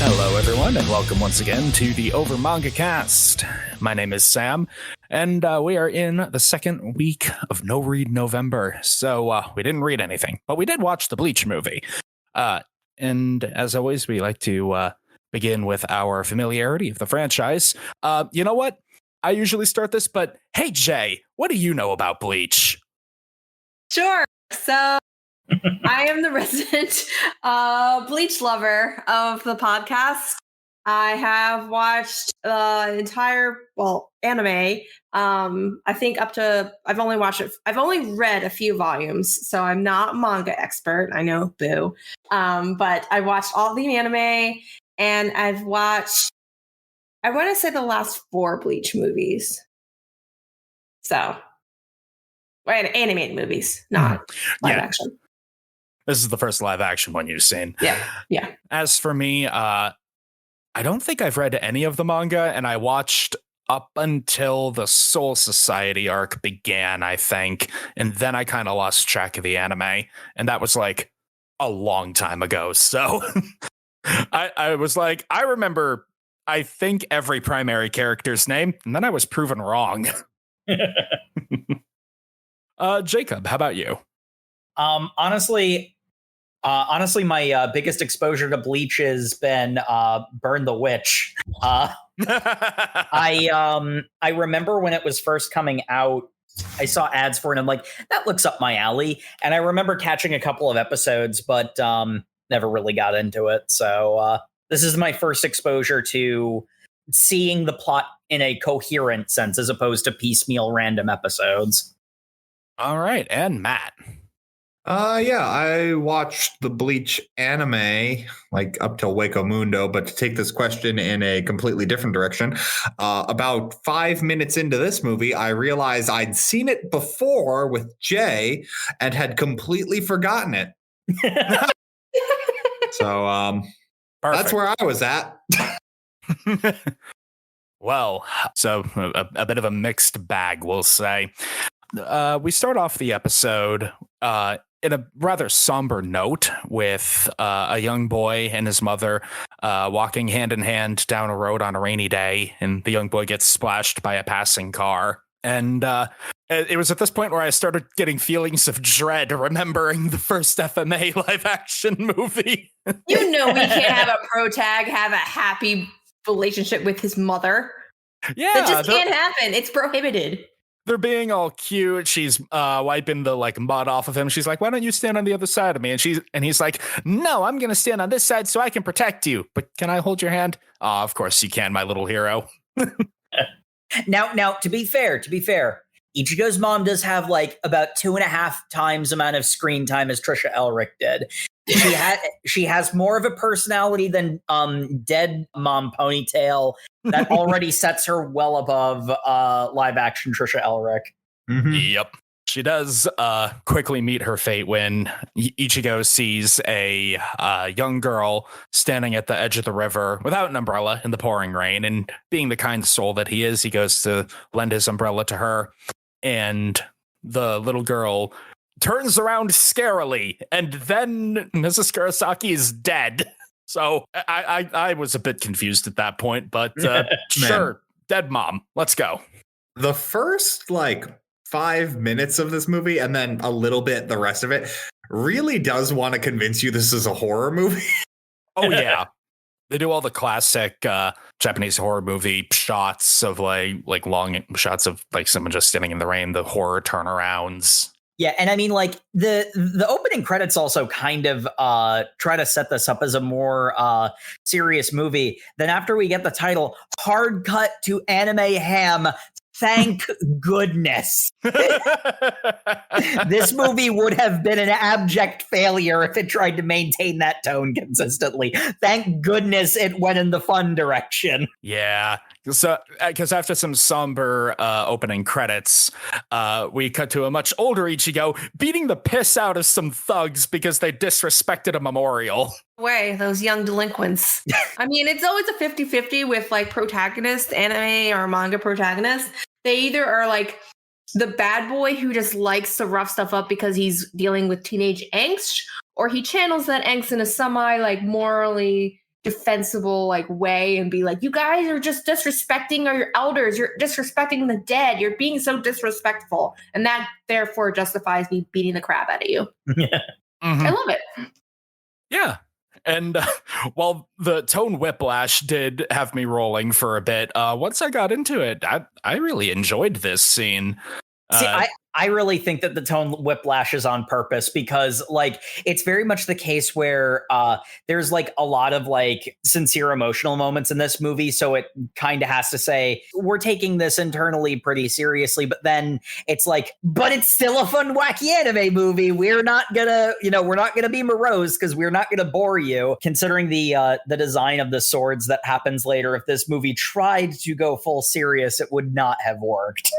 Hello, everyone, and welcome once again to the Over Manga Cast. My name is Sam, and we are in the second week of No Read November. So we didn't read anything, but we did watch the Bleach movie. And as always, we like to begin with our familiarity of the franchise. You know what? I usually start this, but hey, Jay, what do you know about Bleach? Sure. So I am the resident Bleach lover of the podcast. I have watched the entire, anime. I think I've only read a few volumes, so I'm not a manga expert. I know, boo. But I watched all the anime, and I've watched, I want to say, the last 4 Bleach movies. So, animated movies, not live action. This is the first live action one you've seen. Yeah. As for me, I don't think I've read any of the manga, and I watched up until the Soul Society arc began, I think, and then I kind of lost track of the anime, and that was like a long time ago. So I was like, I remember, I think, every primary character's name, and then I was proven wrong. Jacob, how about you? Honestly, my biggest exposure to Bleach has been Burn the Witch. I remember when it was first coming out, I saw ads for it, and I'm like, that looks up my alley. And I remember catching a couple of episodes, but never really got into it. So this is my first exposure to seeing the plot in a coherent sense, as opposed to piecemeal random episodes. All right, and Matt. Yeah, I watched the Bleach anime like up till Hueco Mundo, but to take this question in a completely different direction, about 5 minutes into this movie, I realized I'd seen it before with Jay and had completely forgotten it. So that's where I was at. Well, so a bit of a mixed bag, we'll say. We start off the episode in a rather somber note with a young boy and his mother walking hand in hand down a road on a rainy day, and the young boy gets splashed by a passing car. And it was at this point where I started getting feelings of dread, remembering the first FMA live action movie. You know, we can't have a protag have a happy relationship with his mother. Yeah, that just can't happen. It's prohibited. They're being all cute. She's wiping the mud off of him. She's like, "Why don't you stand on the other side of me?" And he's like, "No, I'm going to stand on this side so I can protect you. But can I hold your hand?" "Oh, of course you can, my little hero." Now, to be fair, Ichigo's mom does have about 2.5 times amount of screen time as Trisha Elric did. She has more of a personality than dead mom Ponytail. That already sets her well above live action Trisha Elric. Mm-hmm. Yep. She does quickly meet her fate when Ichigo sees a young girl standing at the edge of the river without an umbrella in the pouring rain. And being the kind soul that he is, he goes to lend his umbrella to her. And the little girl turns around scarily, and then Mrs. Kurasaki is dead. So I was a bit confused at that point, but sure, dead mom. Let's go. The first 5 minutes of this movie, and then a little bit the rest of it, really does want to convince you this is a horror movie. Oh yeah, they do all the classic Japanese horror movie shots of like long shots of someone just sitting in the rain, the horror turnarounds. Yeah, and I mean, the opening credits also kind of try to set this up as a more serious movie. Then after we get the title, hard cut to anime ham. Thank goodness. This movie would have been an abject failure if it tried to maintain that tone consistently. Thank goodness it went in the fun direction. Yeah. So, because after some somber opening credits, we cut to a much older Ichigo beating the piss out of some thugs because they disrespected a memorial. Way, those young delinquents. I mean, it's always a 50-50 with protagonists, anime or manga protagonists. They either are the bad boy who just likes to rough stuff up because he's dealing with teenage angst, or he channels that angst in a semi morally defensible like way and be like, you guys are just disrespecting your elders, you're disrespecting the dead, you're being so disrespectful, and that therefore justifies me beating the crap out of you. I love it. Yeah. And while the tone whiplash did have me rolling for a bit, once I got into it, I really enjoyed this scene. See, I really think that the tone whiplash is on purpose because, like, it's very much the case where there's like a lot of like sincere emotional moments in this movie. So it kind of has to say, we're taking this internally pretty seriously, but then it's like, but it's still a fun, wacky anime movie. We're not gonna be morose because we're not gonna bore you. Considering the design of the swords that happens later, if this movie tried to go full serious, it would not have worked.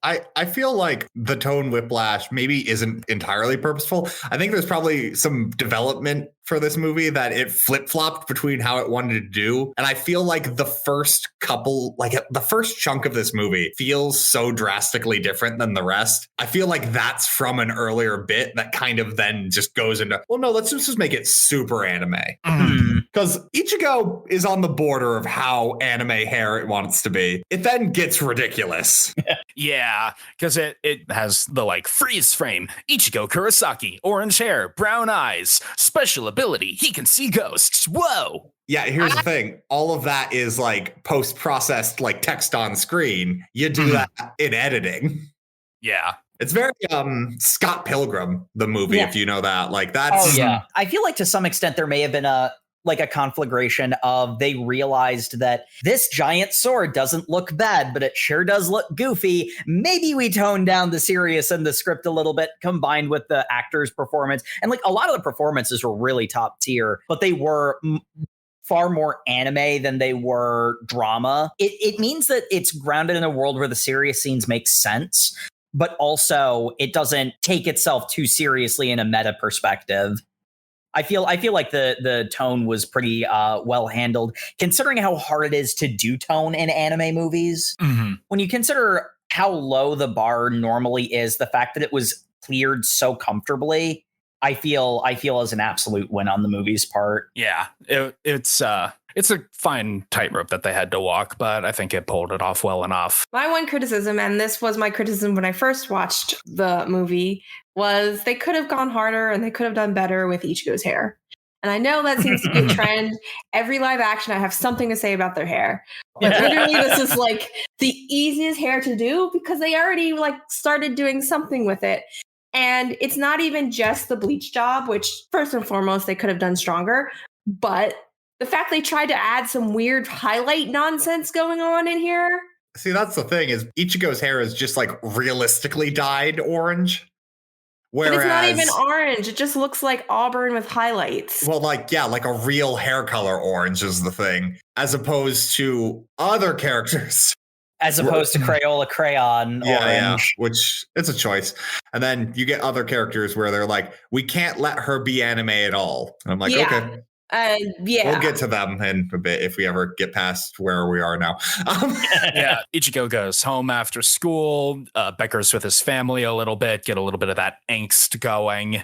I feel like the tone whiplash maybe isn't entirely purposeful. I think there's probably some development for this movie that it flip-flopped between how it wanted to do. And I feel like the first chunk of this movie feels so drastically different than the rest. I feel like that's from an earlier bit that kind of then just goes into, well, no, let's just make it super anime. Because Ichigo is on the border of how anime hair it wants to be. It then gets ridiculous. Yeah, because it has the like freeze frame, Ichigo Kurasaki, orange hair, brown eyes, special ability, he can see ghosts. Whoa. Yeah, here's the thing. All of that is like post-processed like text on screen. You do that in editing. Yeah. It's very Scott Pilgrim, the movie, if you know that. Like that's I feel like to some extent there may have been a conflagration of they realized that this giant sword doesn't look bad, but it sure does look goofy. Maybe we tone down the serious in the script a little bit, combined with the actor's performance. And like a lot of the performances were really top tier, but they were far more anime than they were drama. It means that it's grounded in a world where the serious scenes make sense, but also it doesn't take itself too seriously in a meta perspective. I feel like the tone was pretty well handled, considering how hard it is to do tone in anime movies. When you consider how low the bar normally is, the fact that it was cleared so comfortably, I feel as an absolute win on the movie's part. Yeah, it's a fine tightrope that they had to walk, but I think it pulled it off well enough. My one criticism, and this was my criticism when I first watched the movie, was they could have gone harder and they could have done better with Ichigo's hair. And I know that seems to be a trend. Every live action, I have something to say about their hair. But literally, this is like the easiest hair to do because they already like started doing something with it. And it's not even just the bleach job, which first and foremost, they could have done stronger. But the fact they tried to add some weird highlight nonsense going on in here. See, that's the thing is Ichigo's hair is just like realistically dyed orange. Whereas, but it's not even orange. It just looks like auburn with highlights. Well, like a real hair color orange is the thing, as opposed to other characters. As opposed to Crayola crayon orange. Yeah, which it's a choice. And then you get other characters where they're like, we can't let her be anime at all. And I'm like, okay. We'll get to them in a bit if we ever get past where we are now. Yeah, Ichigo goes home after school, bickers with his family a little bit, get a little bit of that angst going.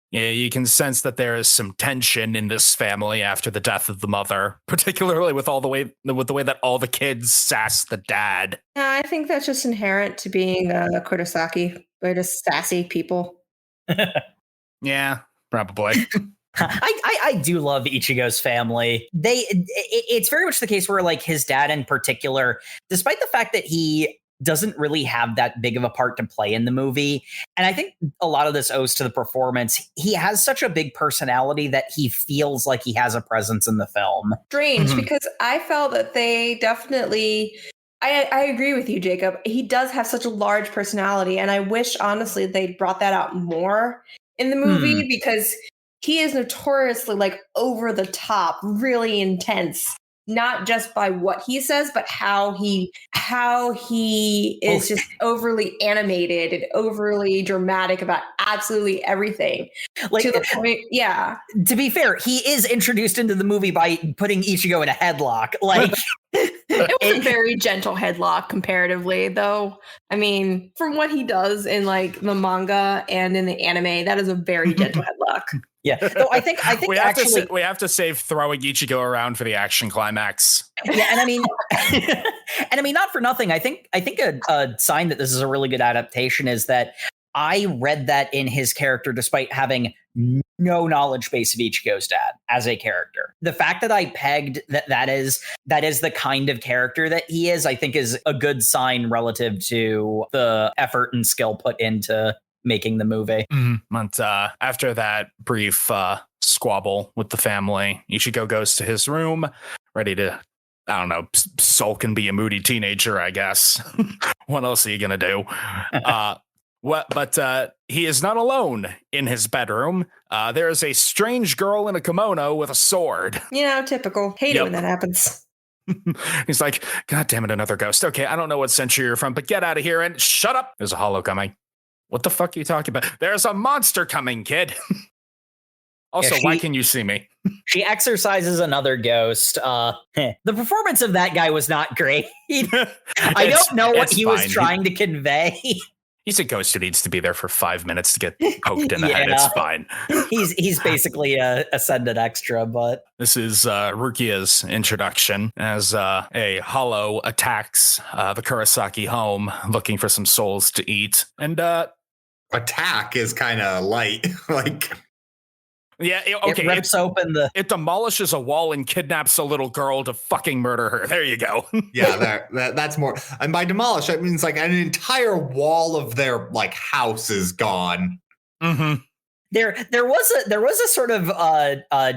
Yeah, you can sense that there is some tension in this family after the death of the mother, particularly with the way that all the kids sass the dad. Yeah, I think that's just inherent to being Kurosaki. We're just sassy people. Yeah, probably. I do love Ichigo's family. It's very much the case where like his dad in particular, despite the fact that he doesn't really have that big of a part to play in the movie. And I think a lot of this owes to the performance. He has such a big personality that he feels like he has a presence in the film. Strange, because I felt that they definitely... I agree with you, Jacob. He does have such a large personality, and I wish, honestly, they brought that out more in the movie, because he is notoriously, like, over the top, really intense. Not just by what he says, but how he is just overly animated and overly dramatic about absolutely everything. Like, to the point, yeah. To be fair, he is introduced into the movie by putting Ichigo in a headlock. Like, It was a very gentle headlock comparatively, though. I mean, from what he does in like the manga and in the anime, that is a very gentle headlock. Yeah. Though I think we have actually we have to save throwing Ichigo around for the action climax. yeah, and I mean, not for nothing. I think a sign that this is a really good adaptation is that I read that in his character, despite having no knowledge base of Ichigo's dad as a character. The fact that I pegged that is the kind of character that he is, I think, is a good sign relative to the effort and skill put into making the movie. But after that brief squabble with the family, Ichigo goes to his room, ready to, I don't know, sulk and be a moody teenager, I guess. What else are you gonna do? But he is not alone in his bedroom. There is a strange girl in a kimono with a sword. You know, typical. Hate it when that happens. He's like, God damn it, another ghost. Okay, I don't know what century you're from, but get out of here and shut up. There's a hollow coming. What the fuck are you talking about? There's a monster coming, kid. Also, why can you see me? She exercises another ghost. The performance of that guy was not great. I don't know what he was trying to convey. He's a ghost who needs to be there for 5 minutes to get poked in the head. It's fine. He's basically a ascended extra, but this is Rukia's introduction as a hollow attacks the Kurasaki home looking for some souls to eat. And attack is kind of light. Like, yeah, okay. It rips open it demolishes a wall and kidnaps a little girl to fucking murder her. There you go. Yeah, that's more. And by demolish, that means like an entire wall of their like house is gone. Mm-hmm. There was a sort of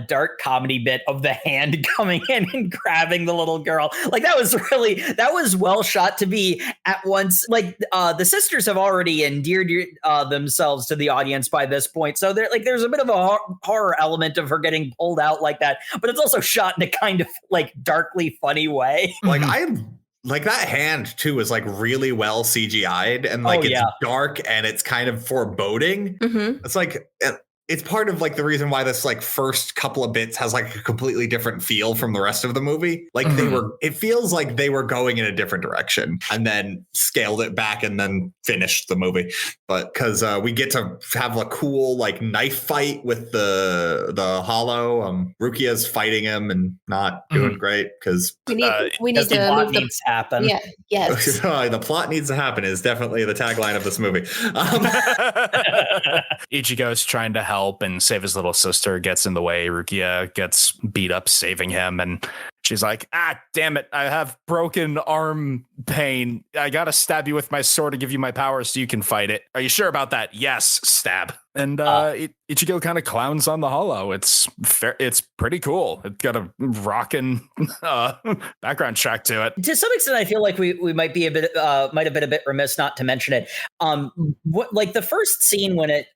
dark comedy bit of the hand coming in and grabbing the little girl. Like that was well shot to be at once. Like the sisters have already endeared themselves to the audience by this point, so there's a bit of a horror element of her getting pulled out like that, but it's also shot in a kind of like darkly funny way. Like Like that hand too is like really well CGI'd and like it's dark and it's kind of foreboding. Mm-hmm. It's like it's part of like the reason why this like first couple of bits has like a completely different feel from the rest of the movie. Like it feels like they were going in a different direction and then scaled it back and then finished the movie. But because we get to have a cool like knife fight with the hollow. Rukia's fighting him and not doing great because we need to move needs to happen. Yeah, yes. The plot needs to happen is definitely the tagline of this movie. Ichigo's trying to help and save his little sister, gets in the way. Rukia gets beat up saving him, and she's like, damn it, I have broken arm pain. I gotta stab you with my sword to give you my power so you can fight it. Are you sure about that? Yes, stab. And Ichigo kind of clowns on the hollow. It's pretty cool. It's got a rockin' background track to it. To some extent, I feel like we might be might have been a bit remiss not to mention it. Like the first scene when it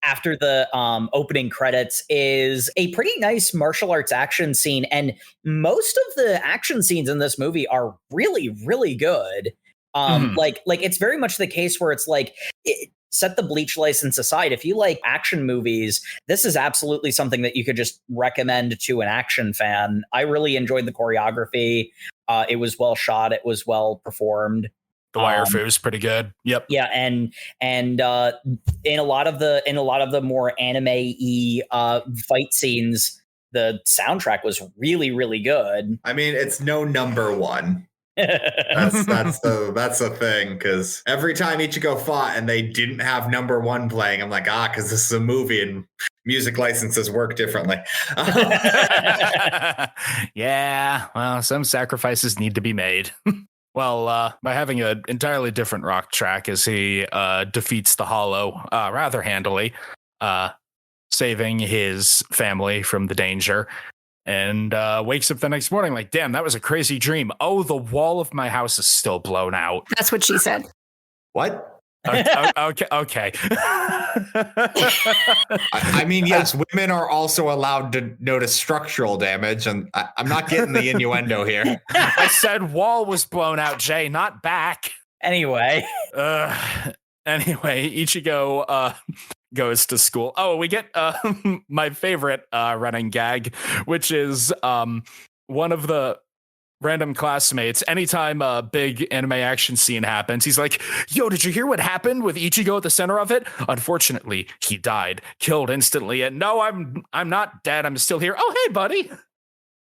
after the opening credits is a pretty nice martial arts action scene, and most of the action scenes in this movie are really, really good. Like it's very much the case where it's like set the Bleach license aside. If you like action movies, this is absolutely something that you could just recommend to an action fan. I really enjoyed the choreography. It was well shot. It was well performed. The wire fu is pretty good. Yep. Yeah, and in a lot of the more anime-y fight scenes, the soundtrack was really, really good. I mean, it's no number one. That's the thing, because every time Ichigo fought and they didn't have number one playing, I'm like, because this is a movie and music licenses work differently. Yeah, well, some sacrifices need to be made. Well, by having an entirely different rock track as he defeats the Hollow rather handily, saving his family from the danger, and wakes up the next morning like, damn, that was a crazy dream. Oh, the wall of my house is still blown out. That's what she said. What? Okay. I mean, yes, women are also allowed to notice structural damage, and I'm not getting the innuendo here. I said wall was blown out, Jay, not back. Anyway, Ichigo goes to school. Oh, we get my favorite running gag, which is one of the random classmates, anytime a big anime action scene happens, he's like, yo, did you hear what happened with Ichigo at the center of it? Unfortunately, he died, killed instantly. And no, I'm not dead. I'm still here. Oh, hey, buddy.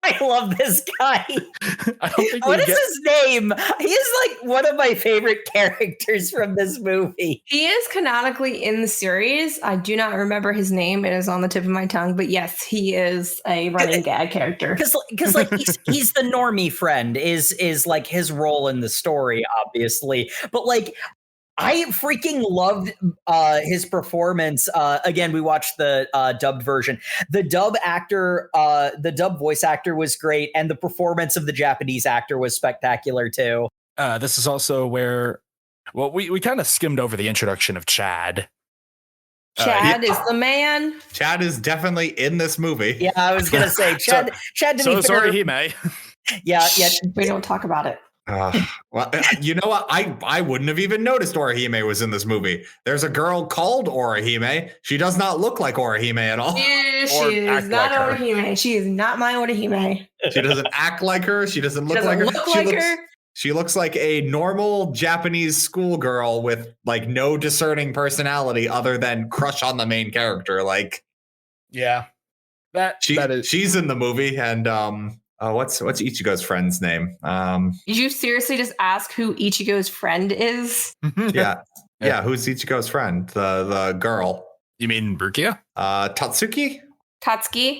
I love this guy. I don't think What is his name? He's like one of my favorite characters from this movie. He is canonically in the series. I do not remember his name. It is on the tip of my tongue. But yes, he is a running gag character. Because like he's the normie friend is like his role in the story, obviously. But like I freaking loved his performance. Again, we watched the dubbed version. The dub voice actor was great, and the performance of the Japanese actor was spectacular too. This is also where, well, we kind of skimmed over the introduction of Chad. Chad is the man. Chad is definitely in this movie. Yeah, I was gonna say Chad. Chad to be fair, Orihime. Yeah. We don't talk about it. Well, you know what? I wouldn't have even noticed Orihime was in this movie. There's a girl called Orihime. She does not look like Orihime at all. She is not like Orihime. She is not my Orihime. She doesn't act like her. She doesn't look like her. She looks like a normal Japanese schoolgirl with like no discerning personality other than crush on the main character. Like, yeah, she's in the movie, and what's Ichigo's friend's name? Did you seriously just ask who Ichigo's friend is? Yeah. Who's Ichigo's friend? The girl. You mean Rukia? Tatsuki. Tatsuki.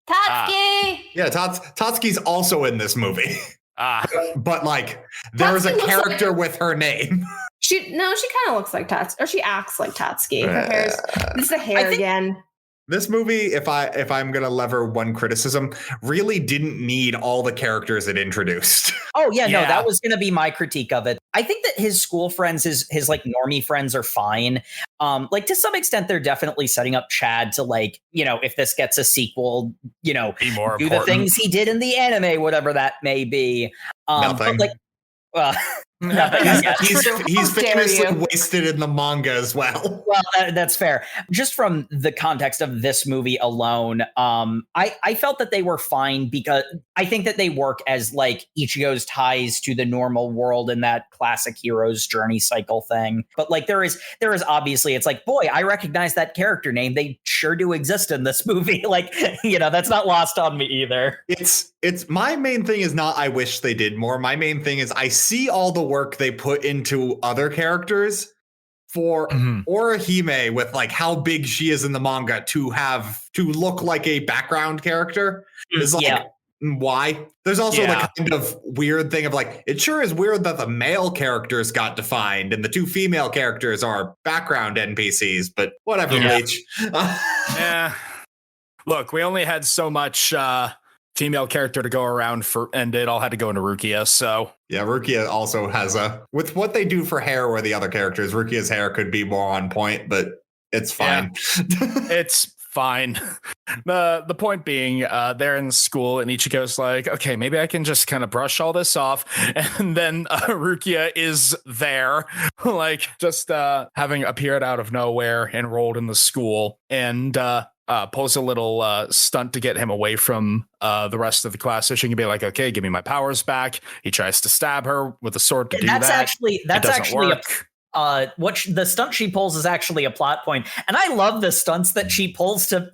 Yeah, Tatsuki's also in this movie. But like, there's a character with her name. She kind of looks like Tatsuki, or she acts like Tatsuki. Her hair's this is the hair again. This movie, if I'm gonna lever one criticism, really didn't need all the characters it introduced. Oh yeah, no, that was gonna be my critique of it. I think that his school friends, his like normie friends are fine. Like to some extent, they're definitely setting up Chad to like, if this gets a sequel, be more do important. the things he did in the anime, whatever that may be. Nothing. But like, he's famously wasted in the manga as well. Well, that's fair. Just from the context of this movie alone, I felt that they were fine because I think that they work as like Ichigo's ties to the normal world in that classic hero's journey cycle thing. But like there is obviously, it's like, boy, I recognize that character name. They sure do exist in this movie. Like, that's not lost on me either. It's my main thing is not I wish they did more. My main thing is I see all the work they put into other characters for Orihime with like how big she is in the manga to look like a background character is like, why? There's also the kind of weird thing of like, it sure is weird that the male characters got defined and the two female characters are background NPCs, but whatever, Bleach. Yeah. Look, we only had so much female character to go around and it all had to go into Rukia, so. Yeah, Rukia also has with what they do for hair or the other characters, Rukia's hair could be more on point, but it's fine. Yeah. It's fine. The point being, they're in school and Ichigo's like, okay, maybe I can just kind of brush all this off. And then Rukia is there, like just having appeared out of nowhere, enrolled in the school, and pulls a little stunt to get him away from the rest of the class, so she can be like, okay, give me my powers back. He tries to stab her with a sword to do that. That's actually the stunt she pulls is actually a plot point, and I love the stunts that she pulls to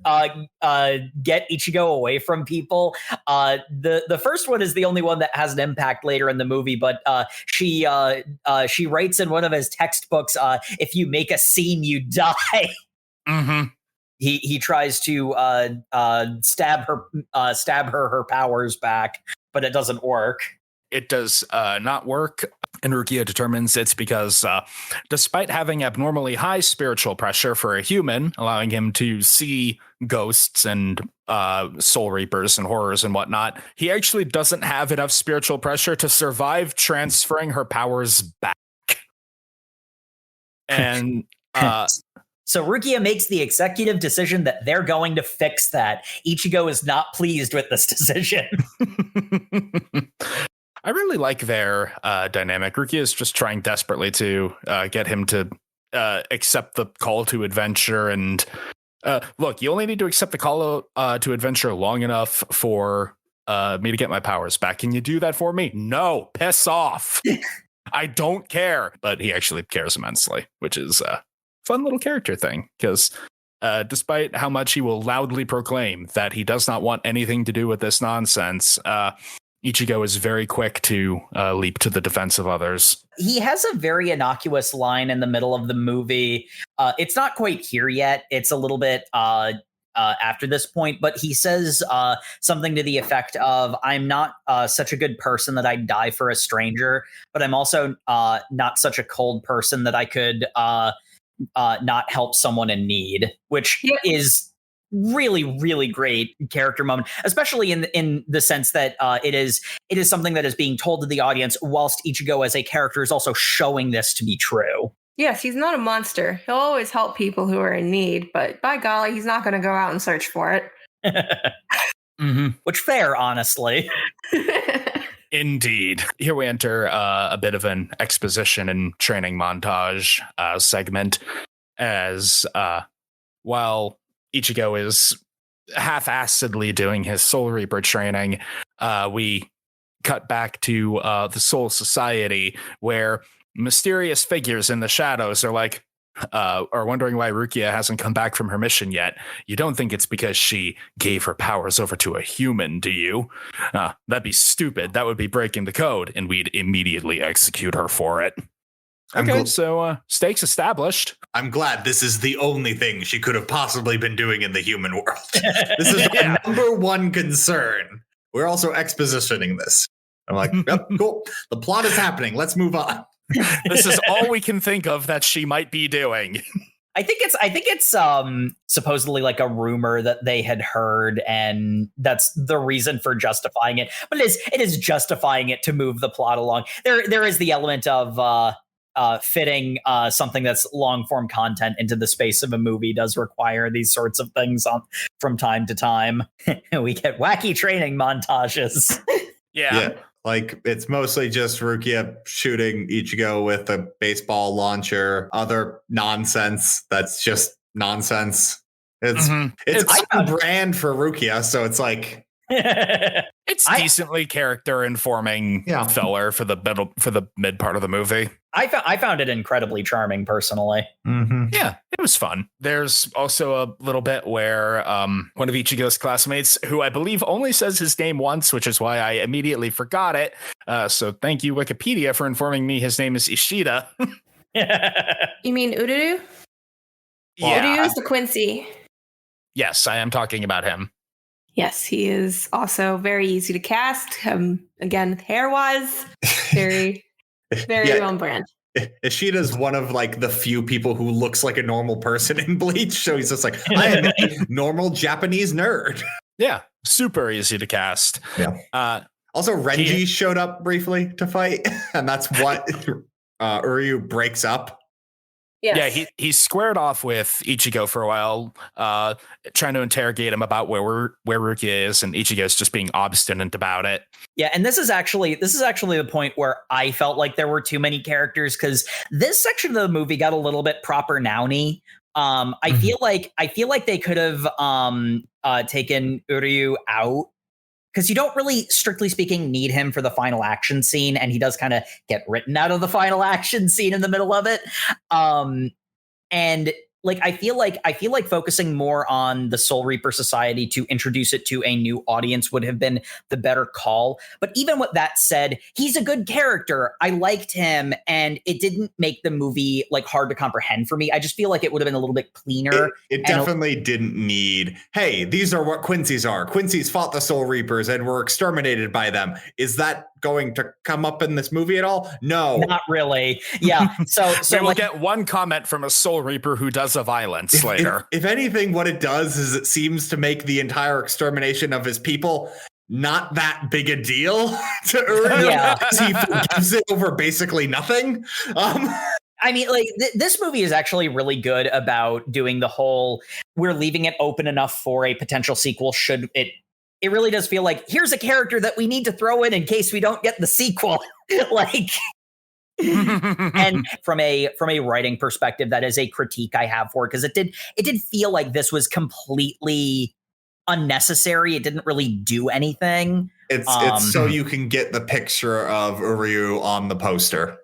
get Ichigo away from people. The first one is the only one that has an impact later in the movie, but she writes in one of his textbooks, if you make a scene, you die. Mm-hmm. He tries to stab her powers back, but it doesn't work. It does not work, and Rukia determines it's because despite having abnormally high spiritual pressure for a human, allowing him to see ghosts and soul reapers and horrors and whatnot, he actually doesn't have enough spiritual pressure to survive transferring her powers back. And so Rukia makes the executive decision that they're going to fix that. Ichigo is not pleased with this decision. I really like their dynamic. Rukia is just trying desperately to get him to accept the call to adventure. And look, you only need to accept the call to adventure long enough for me to get my powers back. Can you do that for me? No, piss off. I don't care. But he actually cares immensely, which is a fun little character thing, because despite how much he will loudly proclaim that he does not want anything to do with this nonsense, Ichigo is very quick to leap to the defense of others. He has a very innocuous line in the middle of the movie. It's not quite here yet. It's a little bit after this point, but he says something to the effect of, I'm not such a good person that I'd die for a stranger, but I'm also not such a cold person that I could not help someone in need, which is really, really great character moment, especially in the sense that it is something that is being told to the audience whilst Ichigo as a character is also showing this to be true. Yes, he's not a monster. He'll always help people who are in need, but by golly, he's not going to go out and search for it. Mm-hmm. Which fair, honestly. Indeed. Here we enter a bit of an exposition and training montage segment, as while Ichigo is half-assedly doing his Soul Reaper training, we cut back to the Soul Society, where mysterious figures in the shadows are wondering why Rukia hasn't come back from her mission yet. You don't think it's because she gave her powers over to a human, do you? That'd be stupid. That would be breaking the code, and we'd immediately execute her for it. Okay, so stakes established. I'm glad this is the only thing she could have possibly been doing in the human world. This is my number one concern. We're also expositioning this. I'm like, yep, cool. The plot is happening. Let's move on. This is all we can think of that she might be doing. I think it's supposedly like a rumor that they had heard, and that's the reason for justifying it. But it is justifying it to move the plot along. There is the element of fitting something that's long form content into the space of a movie does require these sorts of things from time to time. We get wacky training montages. Yeah. Like, it's mostly just Rukia shooting Ichigo with a baseball launcher, other nonsense that's just nonsense. It's on brand for Rukia, so it's like it's decently character informing filler for the mid part of the movie. I found it incredibly charming personally. Mm-hmm. Yeah, it was fun. There's also a little bit where one of Ichigo's classmates, who I believe only says his name once, which is why I immediately forgot it. So thank you, Wikipedia, for informing me his name is Ishida. You mean Ururu? Yeah. Ururu is the Quincy. Yes, I am talking about him. Yes, he is also very easy to cast. Again, hair-wise, very on brand. Ishida's one of like the few people who looks like a normal person in Bleach. So he's just like, I am a normal Japanese nerd. Yeah, super easy to cast. Yeah. Also, Renji showed up briefly to fight, and that's what Uryu breaks up. Yes. Yeah, he squared off with Ichigo for a while, trying to interrogate him about where Rukia is, and Ichigo's just being obstinate about it. Yeah, and this is actually the point where I felt like there were too many characters, because this section of the movie got a little bit proper nouny. I feel like they could have taken Uryu out, because you don't really, strictly speaking, need him for the final action scene, and he does kind of get written out of the final action scene in the middle of it. And like I feel like focusing more on the Soul Reaper Society to introduce it to a new audience would have been the better call. But even with that said, he's a good character. I liked him, and it didn't make the movie like hard to comprehend for me. I just feel like it would have been a little bit cleaner. It definitely didn't need, hey, these are what Quincy's are. Quincy's fought the Soul Reapers and were exterminated by them. Is that going to come up in this movie at all? No. Not really. Yeah. So we'll get one comment from a Soul Reaper who does a violence later. If anything, what it does is it seems to make the entire extermination of his people not that big a deal to Uryu. Yeah. He forgives it over basically nothing. I mean, like this movie is actually really good about doing the whole, we're leaving it open enough for a potential sequel should it really does feel like, here's a character that we need to throw in case we don't get the sequel. Like, and from a writing perspective, that is a critique I have for it, because it did feel like this was completely unnecessary. It didn't really do anything. It's so you can get the picture of Uryu on the poster.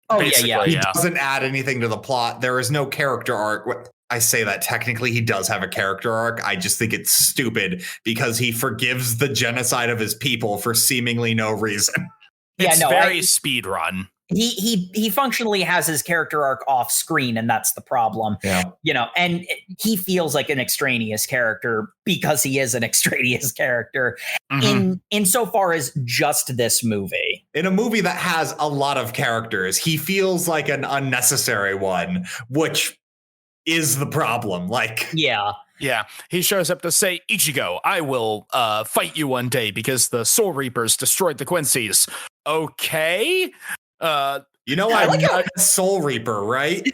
Oh, Basically, yeah. He doesn't add anything to the plot. There is no character arc. I say that technically he does have a character arc. I just think it's stupid because he forgives the genocide of his people for seemingly no reason. It's very speed run. He functionally has his character arc off screen, and that's the problem. Yeah. And he feels like an extraneous character because he is an extraneous character insofar as just this movie. In a movie that has a lot of characters, he feels like an unnecessary one, which is the problem. Like, yeah, he shows up to say, Ichigo, I will fight you one day because the Soul Reapers destroyed the Quincy's. Okay. I'm not a Soul Reaper, right?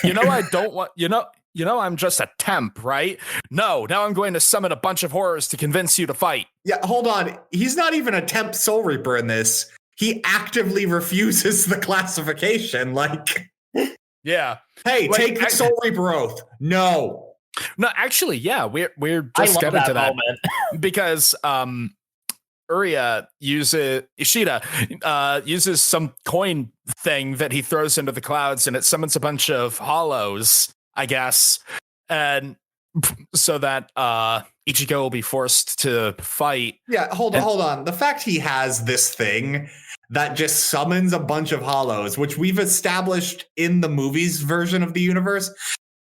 I don't want, I'm just a temp, right? No, now I'm going to summon a bunch of horrors to convince you to fight. Yeah, hold on. He's not even a temp Soul Reaper in this. He actively refuses the classification. Like, yeah. Hey, take the Soul Reaper oath. No, actually, yeah, we're just getting to that moment. Because Ishida uses some coin thing that he throws into the clouds, and it summons a bunch of hollows, I guess, and so that Ichigo will be forced to fight. Yeah, hold on. The fact he has this thing that just summons a bunch of hollows, which we've established in the movie's version of the universe,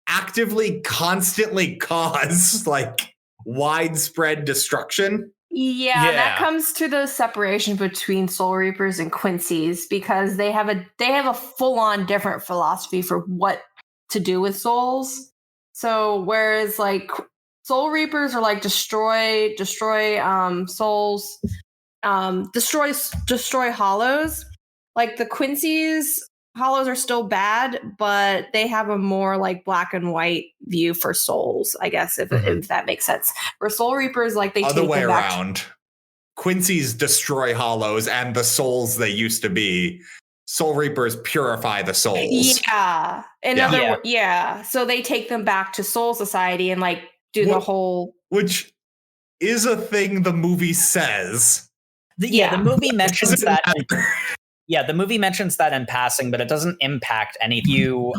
actively, constantly cause like widespread destruction. Yeah, that comes to the separation between Soul Reapers and Quincy's, because they have a full-on different philosophy for what to do with souls. So whereas like Soul Reapers are like destroy souls, destroy hollows. Like the Quincy's hollows are still bad, but they have a more like black and white view for souls, I guess, if that makes sense. Where Soul Reapers, like they other take way them back around. Quincy's destroy hollows and the souls they used to be. Soul Reapers purify the souls. Yeah. So they take them back to Soul Society and like do the whole, which is a thing the movie says. The movie mentions that. Yeah, the movie mentions that in passing, but it doesn't impact any. If you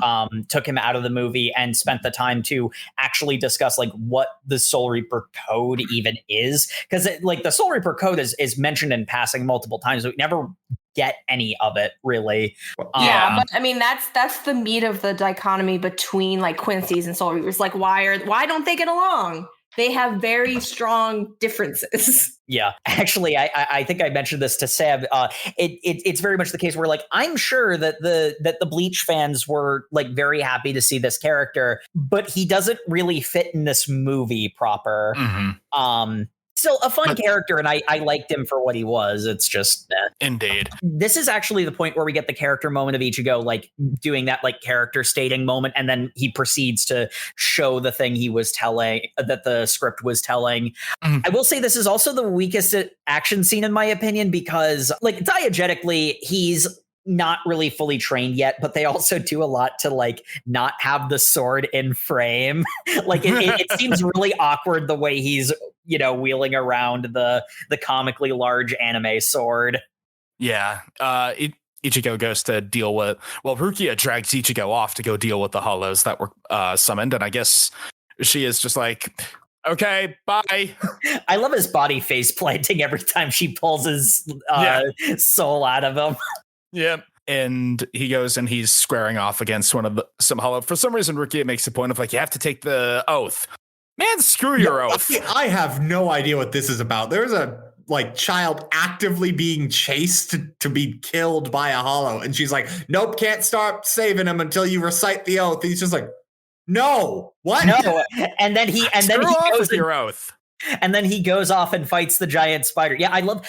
took him out of the movie and spent the time to actually discuss like what the Soul Reaper code even is, because like the Soul Reaper code is mentioned in passing multiple times, but we never get any of it really. But I mean that's the meat of the dichotomy between like Quincy's and Soul Reapers. Like why don't they get along? They have very strong differences. Yeah, actually, I think I mentioned this to Sam. It's very much the case where, like, I'm sure that the Bleach fans were like very happy to see this character, but he doesn't really fit in this movie proper. Still a fun character, and I liked him for what he was. It's just indeed. This is actually the point where we get the character moment of Ichigo, like doing that like character stating moment, and then he proceeds to show the thing he was telling, that the script was telling. I will say this is also the weakest action scene in my opinion, because like diegetically he's not really fully trained yet, but they also do a lot to like not have the sword in frame. Like it seems really awkward the way he's, wheeling around the comically large anime sword. Yeah. Ichigo goes to deal with, Rukia drags Ichigo off to go deal with the hollows that were summoned, and I guess she is just like, okay, bye. I love his body face planting every time she pulls his soul out of him. Yeah. And he goes and he's squaring off against some hollow. For some reason, Rukia makes a point of like, you have to take the oath. Man, screw your oath. I have no idea what this is about. There's a like child actively being chased to be killed by a hollow, and she's like, nope, can't start saving him until you recite the oath. He's just like, no, what? No. And then he off goes with your oath. And then he goes off and fights the giant spider. Yeah, I love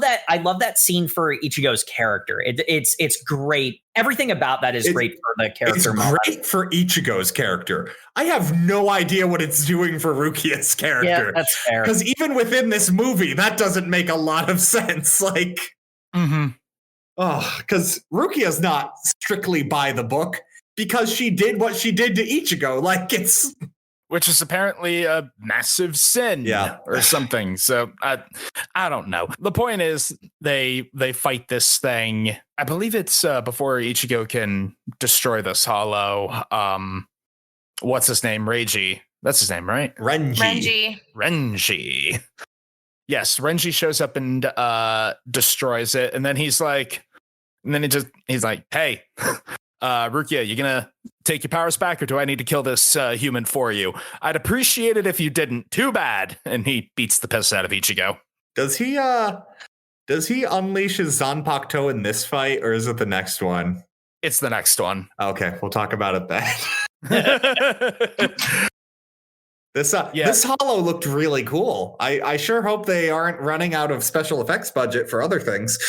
that scene for Ichigo's character. It's great. Everything about that is great for the character. It's great for Ichigo's character. I have no idea what it's doing for Rukia's character. Yeah, that's fair. Because even within this movie, that doesn't make a lot of sense. Like, because Rukia's not strictly by the book because she did what she did to Ichigo. Like, it's. which is apparently a massive sin or something. So I don't know. The point is they fight this thing. I believe it's before Ichigo can destroy this hollow. What's his name? Reiji. That's his name, right? Renji. Yes, Renji shows up and destroys it, and then he's like, hey, Rukia, you gonna take your powers back, or do I need to kill this human for you? I'd appreciate it if you didn't. Too bad. And he beats the piss out of Ichigo. Does he unleash his Zanpakuto in this fight, or is it the next one? It's the next one. Okay, we'll talk about it then. This hollow looked really cool. I sure hope they aren't running out of special effects budget for other things.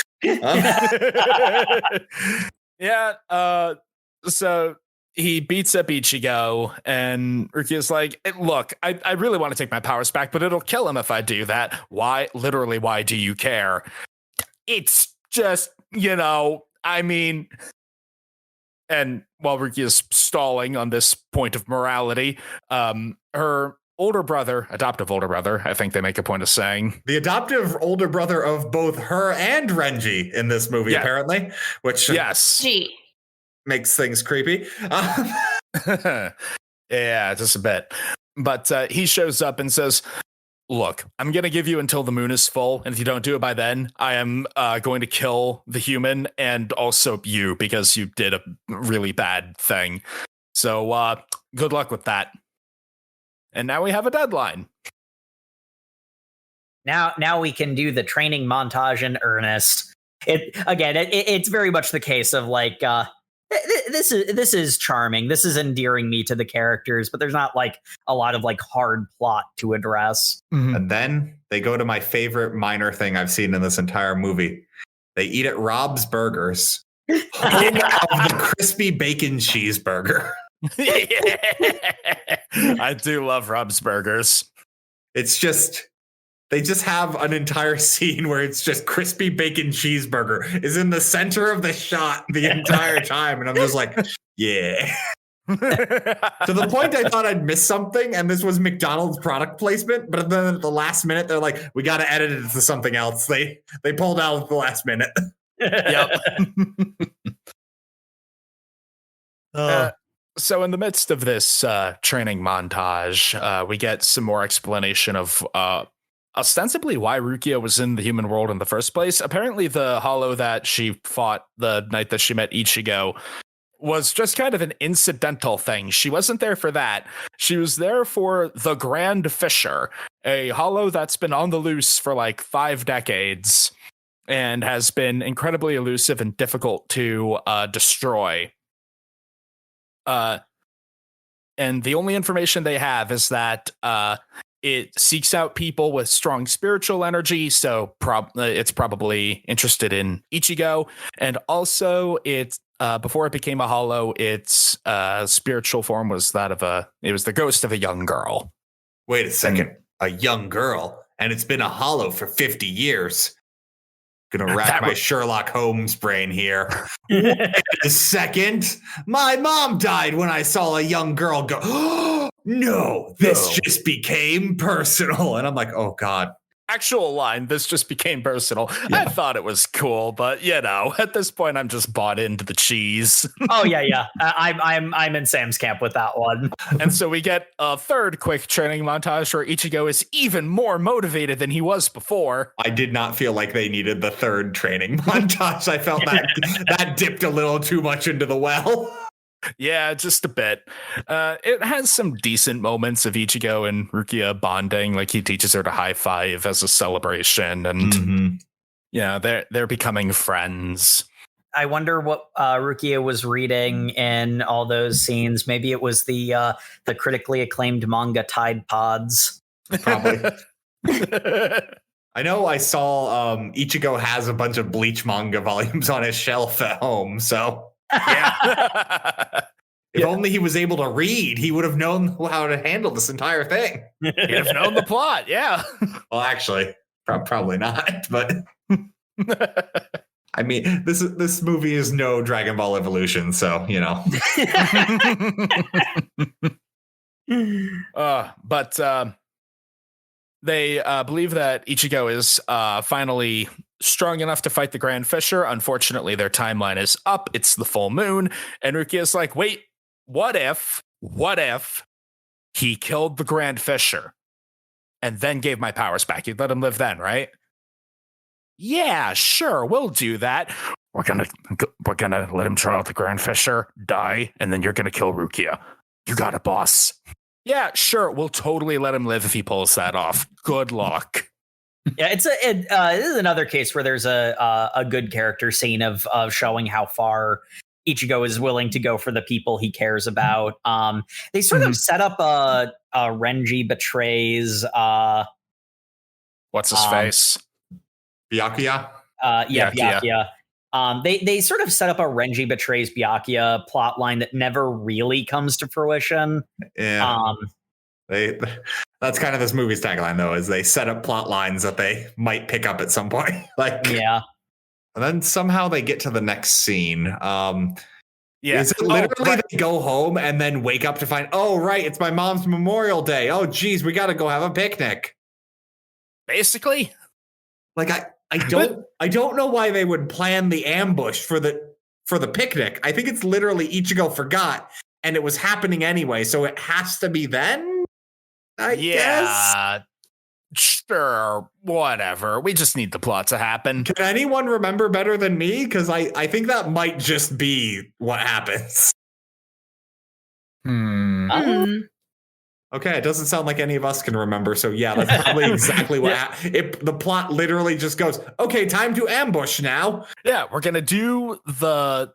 So he beats up Ichigo, and Rukia's like, look, I really want to take my powers back, but it'll kill him if I do that. Why? Literally, why do you care? It's just, I mean... And while Rukia's stalling on this point of morality, her adoptive older brother, I think they make a point of saying. The adoptive older brother of both her and Renji in this movie, apparently, which makes things creepy. Yeah, just a bit. But he shows up and says, look, I'm going to give you until the moon is full. And if you don't do it by then, I am going to kill the human and also you because you did a really bad thing. So good luck with that. And now we have a deadline. Now we can do the training montage in earnest. It's very much the case of like, this is charming. This is endearing me to the characters, but there's not like a lot of like hard plot to address. Mm-hmm. And then they go to my favorite minor thing I've seen in this entire movie. They eat at Rob's Burgers. Home of the crispy bacon cheeseburger. I do love Rob's Burgers. It's just, they just have an entire scene where it's just crispy bacon cheeseburger is in the center of the shot the entire time. And I'm just like, yeah. To the point I thought I'd miss something, and this was McDonald's product placement, but then at the last minute, they're like, we got to edit it to something else. They pulled out at the last minute. Yep. So in the midst of this training montage, we get some more explanation of ostensibly why Rukia was in the human world in the first place. Apparently the hollow that she fought the night that she met Ichigo was just kind of an incidental thing. She wasn't there for that. She was there for the Grand Fisher, a hollow that's been on the loose for like 5 decades and has been incredibly elusive and difficult to destroy. And the only information they have is that it seeks out people with strong spiritual energy, so it's probably interested in Ichigo. And also, it's before it became a hollow, its spiritual form was the ghost of a young girl. Wait a second, a young girl, and it's been a hollow for 50 years. Gonna rack my Sherlock Holmes brain here. Wait a second. My mom died when I saw a young girl go, oh, no, this just became personal. And I'm like, oh, God. Actual line, this just became personal. Yeah. I thought it was cool, but at this point, I'm just bought into the cheese. Oh, yeah. I'm in Sam's camp with that one. And so we get a third quick training montage where Ichigo is even more motivated than he was before. I did not feel like they needed the third training montage. I felt that dipped a little too much into the well. Yeah, just a bit. It has some decent moments of Ichigo and Rukia bonding, like he teaches her to high five as a celebration, and they're becoming friends. I wonder what Rukia was reading in all those scenes. Maybe it was the critically acclaimed manga Tide Pods. Probably. I know I saw Ichigo has a bunch of Bleach manga volumes on his shelf at home, so... Yeah. If only he was able to read, he would have known how to handle this entire thing. He'd have known the plot, yeah. Well, actually, probably not, but I mean, this movie is no Dragon Ball Evolution, so, But they believe that Ichigo is finally strong enough to fight the Grand Fisher. Unfortunately, their timeline is up. It's the full moon. And Rukia's like, wait, what if he killed the Grand Fisher and then gave my powers back? You'd let him live then, right? Yeah, sure, we'll do that. We're gonna let him try out the Grand Fisher, die, and then you're gonna kill Rukia. You got it, boss. Yeah, sure, we'll totally let him live if he pulls that off. Good luck. Yeah, this is another case where there's a good character scene of showing how far Ichigo is willing to go for the people he cares about. They sort of set up a Renji betrays. What's his face? Byakuya? Byakuya. They sort of set up a Renji betrays Byakuya plot line that never really comes to fruition. Yeah. That's kind of this movie's tagline, though, is they set up plot lines that they might pick up at some point. And then somehow they get to the next scene. Is it literally they go home and then wake up to find, oh, right, it's my mom's Memorial Day. Oh, geez, we got to go have a picnic. Basically. Like, I don't know why they would plan the ambush for the picnic. I think it's literally Ichigo forgot and it was happening anyway, so it has to be then. I guess. Sure, whatever. We just need the plot to happen. Can anyone remember better than me? Because I think that might just be what happens. Okay, it doesn't sound like any of us can remember. So yeah, that's probably exactly what happened. The plot literally just goes, okay, time to ambush now. Yeah, we're gonna do the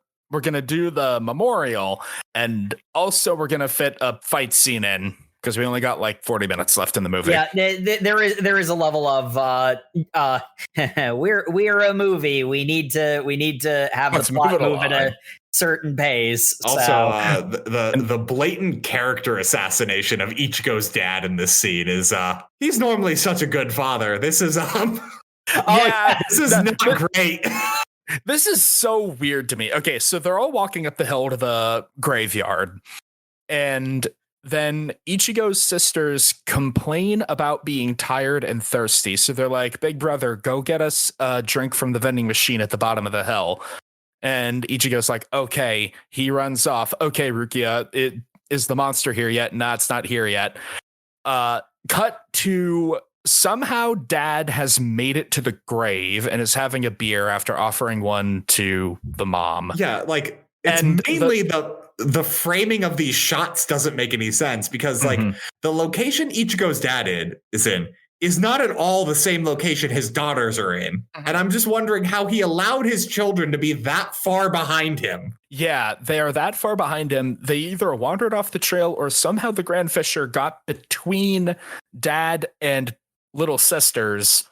memorial, and also we're gonna fit a fight scene in. Because we only got like 40 minutes left in the movie. Yeah, there is a level of we're a movie. We need to have the plot move at a certain pace. Also, the blatant character assassination of Ichigo's dad in this scene is he's normally such a good father. This is this is not great. This is so weird to me. Okay, so they're all walking up the hill to the graveyard, and then Ichigo's sisters complain about being tired and thirsty. So they're like, big brother, go get us a drink from the vending machine at the bottom of the hill. And Ichigo's like, okay. He runs off. Okay, Rukia, is the monster here yet? Nah, it's not here yet. Cut to somehow dad has made it to the grave and is having a beer after offering one to the mom. Yeah, like it's mainly the framing of these shots doesn't make any sense because like the location Ichigo's dad is in is not at all the same location his daughters are in. And I'm just wondering how he allowed his children to be that far behind him. Yeah, they are that far behind him. They either wandered off the trail or somehow the Grand Fisher got between dad and little sisters.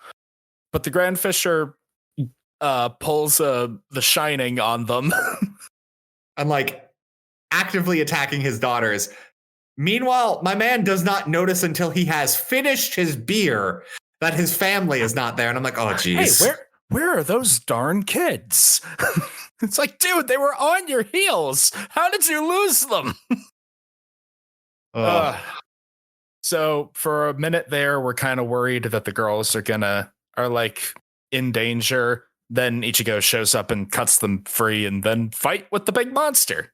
But the Grand Fisher pulls the Shining on them. And like actively attacking his daughters. Meanwhile, my man does not notice until he has finished his beer that his family is not there. And I'm like, oh, geez. Hey, where are those darn kids? It's like, dude, they were on your heels. How did you lose them? So for a minute there, we're kind of worried that the girls are like in danger. Then Ichigo shows up and cuts them free and then fight with the big monster.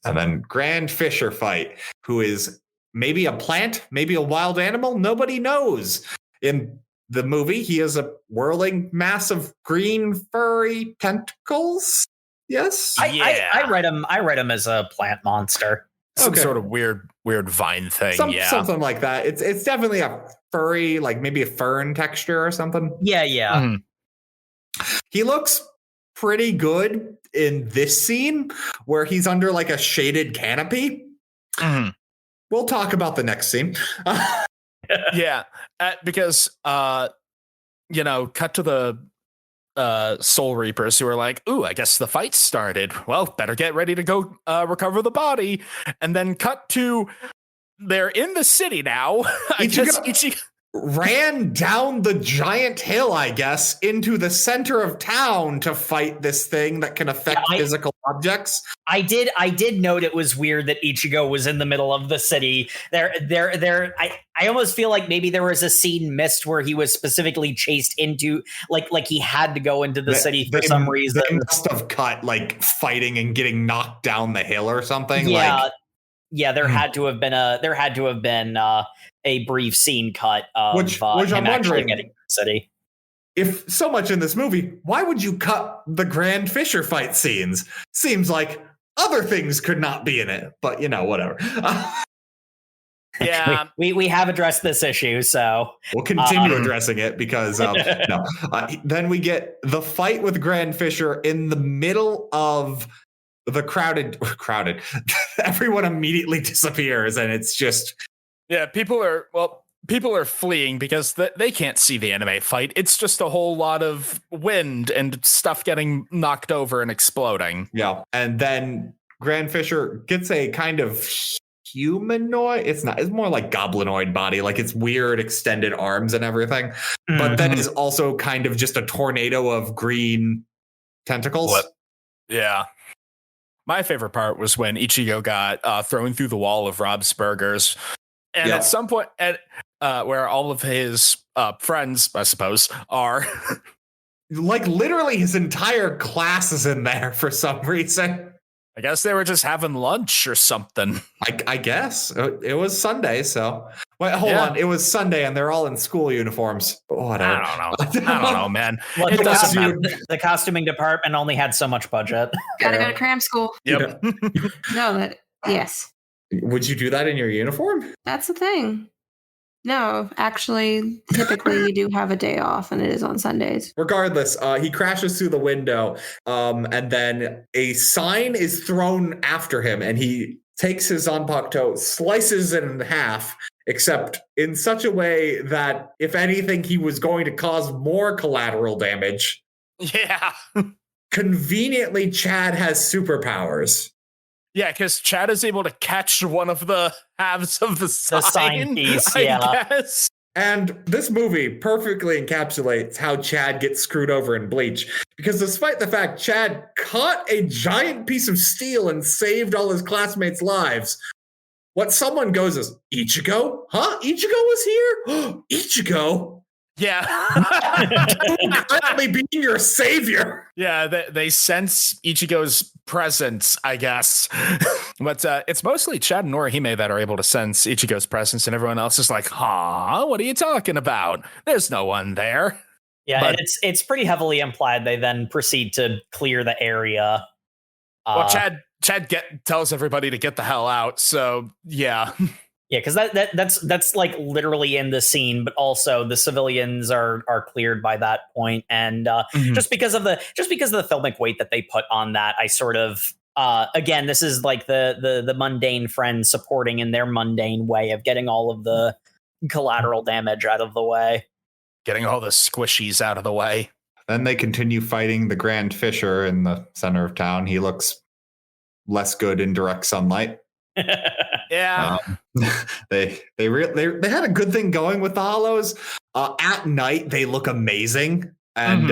And then Grand Fisher fight, who is maybe a plant, maybe a wild animal. Nobody knows. In the movie, he is a whirling mass of green furry tentacles. Yes. I read him as a plant monster. Some sort of weird vine thing. Something like that. It's definitely a furry, like maybe a fern texture or something. Yeah. He looks pretty good in this scene where he's under like a shaded canopy. We'll talk about the next scene. Because cut to the Soul Reapers who are like, ooh, I guess the fight started. Well, better get ready to go recover the body. And then cut to they're in the city now. ran down the giant hill, I guess, into the center of town to fight this thing that can affect physical objects. I did note it was weird that Ichigo was in the middle of the city. I almost feel like maybe there was a scene missed where he was specifically chased into, like he had to go into the city for some reason. They must have cut like fighting and getting knocked down the hill or something. There had to have been a brief scene cut of which him I'm wondering, getting to the city. If so much in this movie, why would you cut the Grand Fisher fight scenes? Seems like other things could not be in it, but whatever. Yeah, we have addressed this issue, so we'll continue addressing it because then we get the fight with Grand Fisher in the middle of the crowded. Everyone immediately disappears, and it's just people are fleeing because they can't see the anime fight. It's just a whole lot of wind and stuff getting knocked over and exploding. Yeah, and then Grand Fisher gets a kind of humanoid. It's more like goblinoid body, like it's weird extended arms and everything. Mm-hmm. But then is also kind of just a tornado of green tentacles. Yeah. My favorite part was when Ichigo got thrown through the wall of Rob's Burgers. And at some point, where all of his friends, I suppose, are. Like literally his entire class is in there for some reason. I guess they were just having lunch or something. I guess. It was Sunday, so. Wait, hold on. It was Sunday and they're all in school uniforms. Whatever. I don't know, man. Well, the costuming department only had so much budget. Gotta go to cram school. Yep. Yes. Would you do that in your uniform? That's the thing. No, actually, typically you do have a day off, and it is on Sundays. Regardless, he crashes through the window, and then a sign is thrown after him, and he takes his Zanpakuto, slices it in half, except in such a way that, if anything, he was going to cause more collateral damage. Yeah. Conveniently, Chad has superpowers. Yeah, because Chad is able to catch one of the halves of the sign piece, I guess. And this movie perfectly encapsulates how Chad gets screwed over in Bleach. Because despite the fact Chad caught a giant piece of steel and saved all his classmates' lives, what someone goes is, Ichigo? Huh? Ichigo was here? Ichigo? Yeah. Currently being your savior. Yeah, they sense Ichigo's presence, I guess. But it's mostly Chad and Norihime that are able to sense Ichigo's presence, and everyone else is like, huh? What are you talking about? There's no one there. Yeah, but, and it's pretty heavily implied they then proceed to clear the area. Well, Chad tells everybody to get the hell out, so yeah. Yeah, because that's like literally in the scene, but also the civilians are cleared by that point, and just because of the filmic weight that they put on that, I sort of again, this is like the mundane friends supporting in their mundane way of getting all of the collateral damage out of the way, getting all the squishies out of the way. Then they continue fighting the Grand Fisher in the center of town. He looks less good in direct sunlight. Yeah. They had a good thing going with the hollows. At night they look amazing, and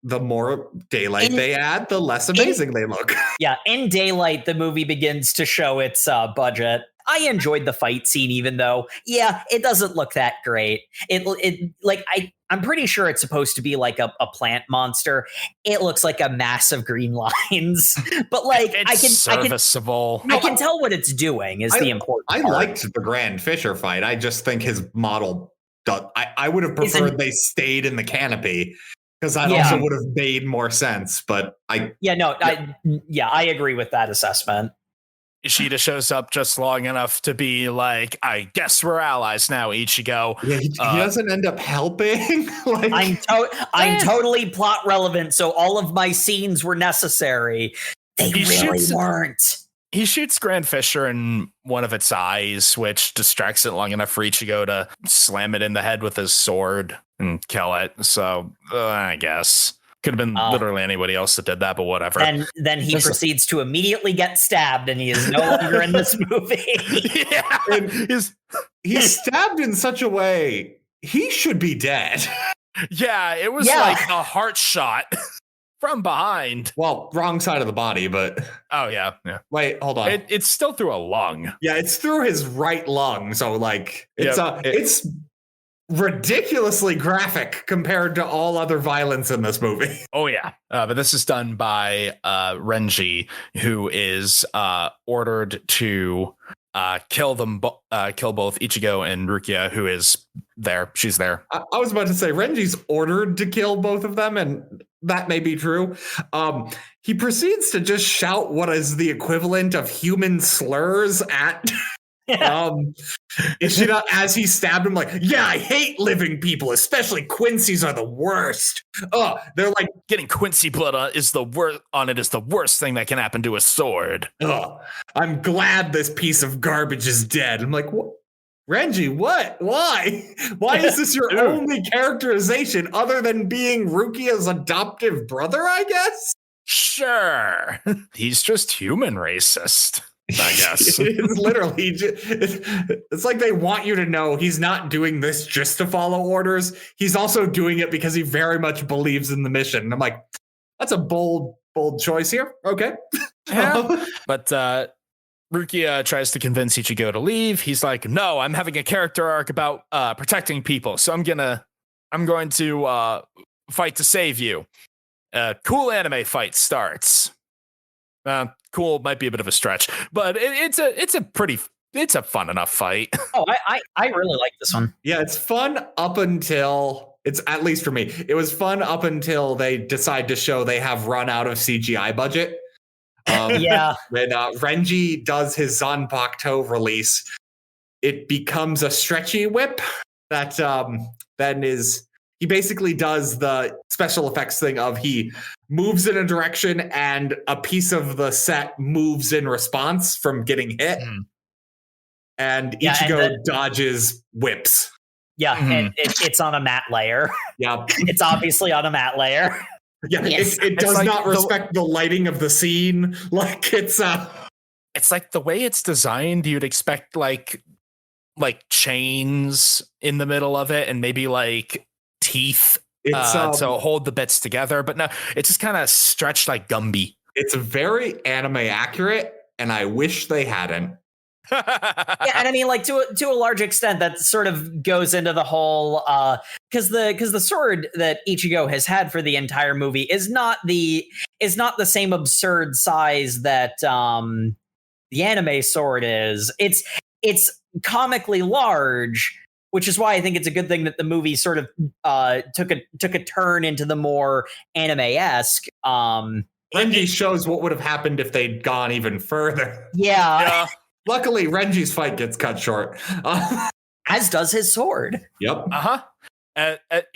the more daylight they add, the less amazing they look. Yeah, in daylight the movie begins to show its budget. I enjoyed the fight scene, even though, it doesn't look that great. I'm pretty sure it's supposed to be like a plant monster. It looks like a mass of green lines, but like it's serviceable. I can tell what it's doing is the important part. I liked the Grand Fisher fight. I just think his model. I would have preferred they stayed in the canopy, because that also would have made more sense. But I agree with that assessment. Ishida shows up just long enough to be like, I guess we're allies now, Ichigo. Yeah, he doesn't end up helping. I'm totally plot relevant, so all of my scenes were necessary. They really weren't. He shoots Grand Fisher in one of its eyes, which distracts it long enough for Ichigo to slam it in the head with his sword and kill it. So, I guess. Could have been literally anybody else that did that, but whatever. And then he proceeds to immediately get stabbed, and he is no longer in this movie. And he's stabbed in such a way he should be dead. Yeah, it was Yeah. like a heart shot from behind. Well, wrong side of the body, but Oh, yeah. wait, hold on. It's still through a lung. Yeah, it's through his right lung. So like it's Yep, it's ridiculously graphic compared to all other violence in this movie. Oh, yeah. But this is done by Renji, who is ordered to kill both Ichigo and Rukia, who is there. She's there. I was about to say Renji's ordered to kill both of them, and that may be true. He proceeds to just shout what is the equivalent of human slurs at Ishida as he stabbed him, like, yeah, I hate living people, especially Quincy's are the worst. They're like, Getting Quincy blood on it is the worst thing that can happen to a sword. I'm glad this piece of garbage is dead. I'm like, what? Renji, what? Why? Why is this your only characterization other than being Rukia's adoptive brother, I guess? Sure. He's just human racist, I guess. It's literally, it's like they want you to know he's not doing this just to follow orders. He's also doing it because he very much believes in the mission. And I'm like, that's a bold choice here. Okay. Yeah. But Rukia tries to convince Ichigo to leave. He's like, no, I'm having a character arc about protecting people. So I'm going to fight to save you. Cool anime fight starts. Cool might be a bit of a stretch, but it's a fun enough fight. Oh, I really like this one. Yeah, it's fun up until, it's at least for me, it was fun up until they decide to show they have run out of CGI budget. Yeah. When Renji does his Zanpakuto release, it becomes a stretchy whip that then is, he basically does the special effects thing of he moves in a direction and a piece of the set moves in response from getting hit. And Ichigo dodges whips. Yeah, and it's on a matte layer. Yeah. It's obviously on a matte layer. Yeah, Yes. it does like not respect the lighting of the scene. Like it's like the way it's designed, you'd expect like chains in the middle of it and maybe like teeth to hold the bits together. But no, it's just kind of stretched like Gumby. It's very anime accurate, and I wish they hadn't. Yeah, and I mean, like to a large extent, that sort of goes into the whole because the sword that Ichigo has had for the entire movie is not the same absurd size that the anime sword is. It's comically large, which is why I think it's a good thing that the movie sort of took a turn into the more anime-esque. Renji shows what would have happened if they'd gone even further. Yeah. Luckily, Renji's fight gets cut short. As does his sword. Yep.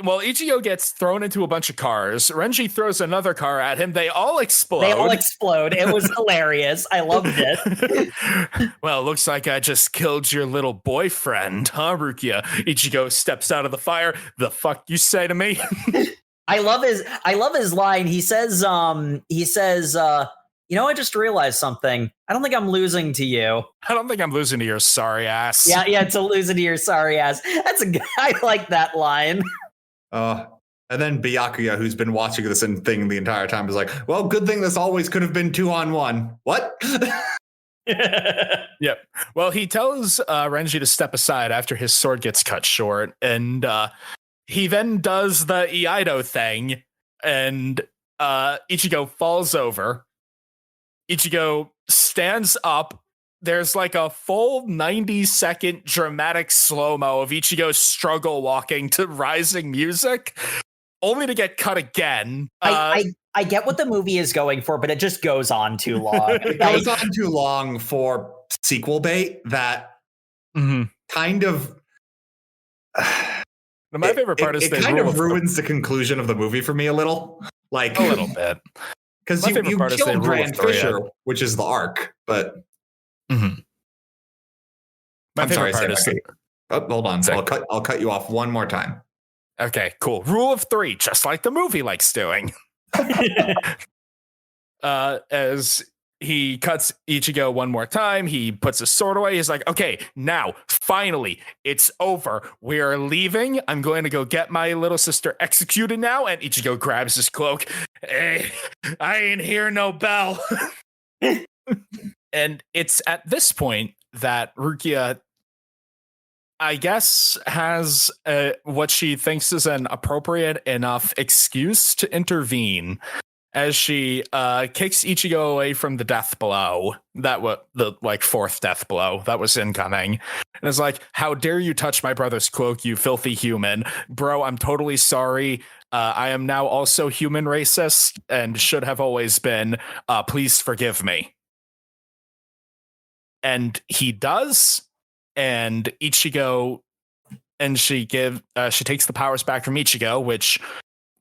Well, Ichigo gets thrown into a bunch of cars. Renji throws another car at him. They all explode. It was hilarious. I loved it. Well, looks like I just killed your little boyfriend, huh, Rukia? Ichigo steps out of the fire. The fuck you say to me? I love his line. He says, you know, I just realized something. I don't think I'm losing to you. I don't think I'm losing to your sorry ass. Yeah, it's a losing to your sorry ass. I like that line. And then Byakuya, who's been watching this thing the entire time, is like, well, good thing this always could have been 2-on-1. What? Yep. Well, he tells Renji to step aside after his sword gets cut short, and he then does the Iaido thing, and Ichigo falls over. Ichigo stands up. There's like a full 90-second dramatic slow-mo of Ichigo's struggle walking to rising music, only to get cut again. I get what the movie is going for, but it just goes on too long. It goes on too long for sequel bait that kind of... My favorite part is it kind of ruins the conclusion of the movie for me a little. Like a little bit. Because you killed Grand Fisher, which is the arc, but... My I'm favorite sorry, part is hold on. I'll cut you off one more time. Okay, cool. Rule of 3, just like the movie likes doing. As he cuts Ichigo one more time. He puts his sword away. He's like, okay, now, finally, it's over. We are leaving. I'm going to go get my little sister executed now. And Ichigo grabs his cloak. Hey, I ain't hear no bell. And it's at this point that Rukia, I guess, has what she thinks is an appropriate enough excuse to intervene as she kicks Ichigo away from the death blow. That was the fourth death blow that was incoming. And it's like, how dare you touch my brother's cloak, you filthy human. Bro, I'm totally sorry. I am now also human racist and should have always been. Please forgive me. And he does. And Ichigo, and she takes the powers back from Ichigo, which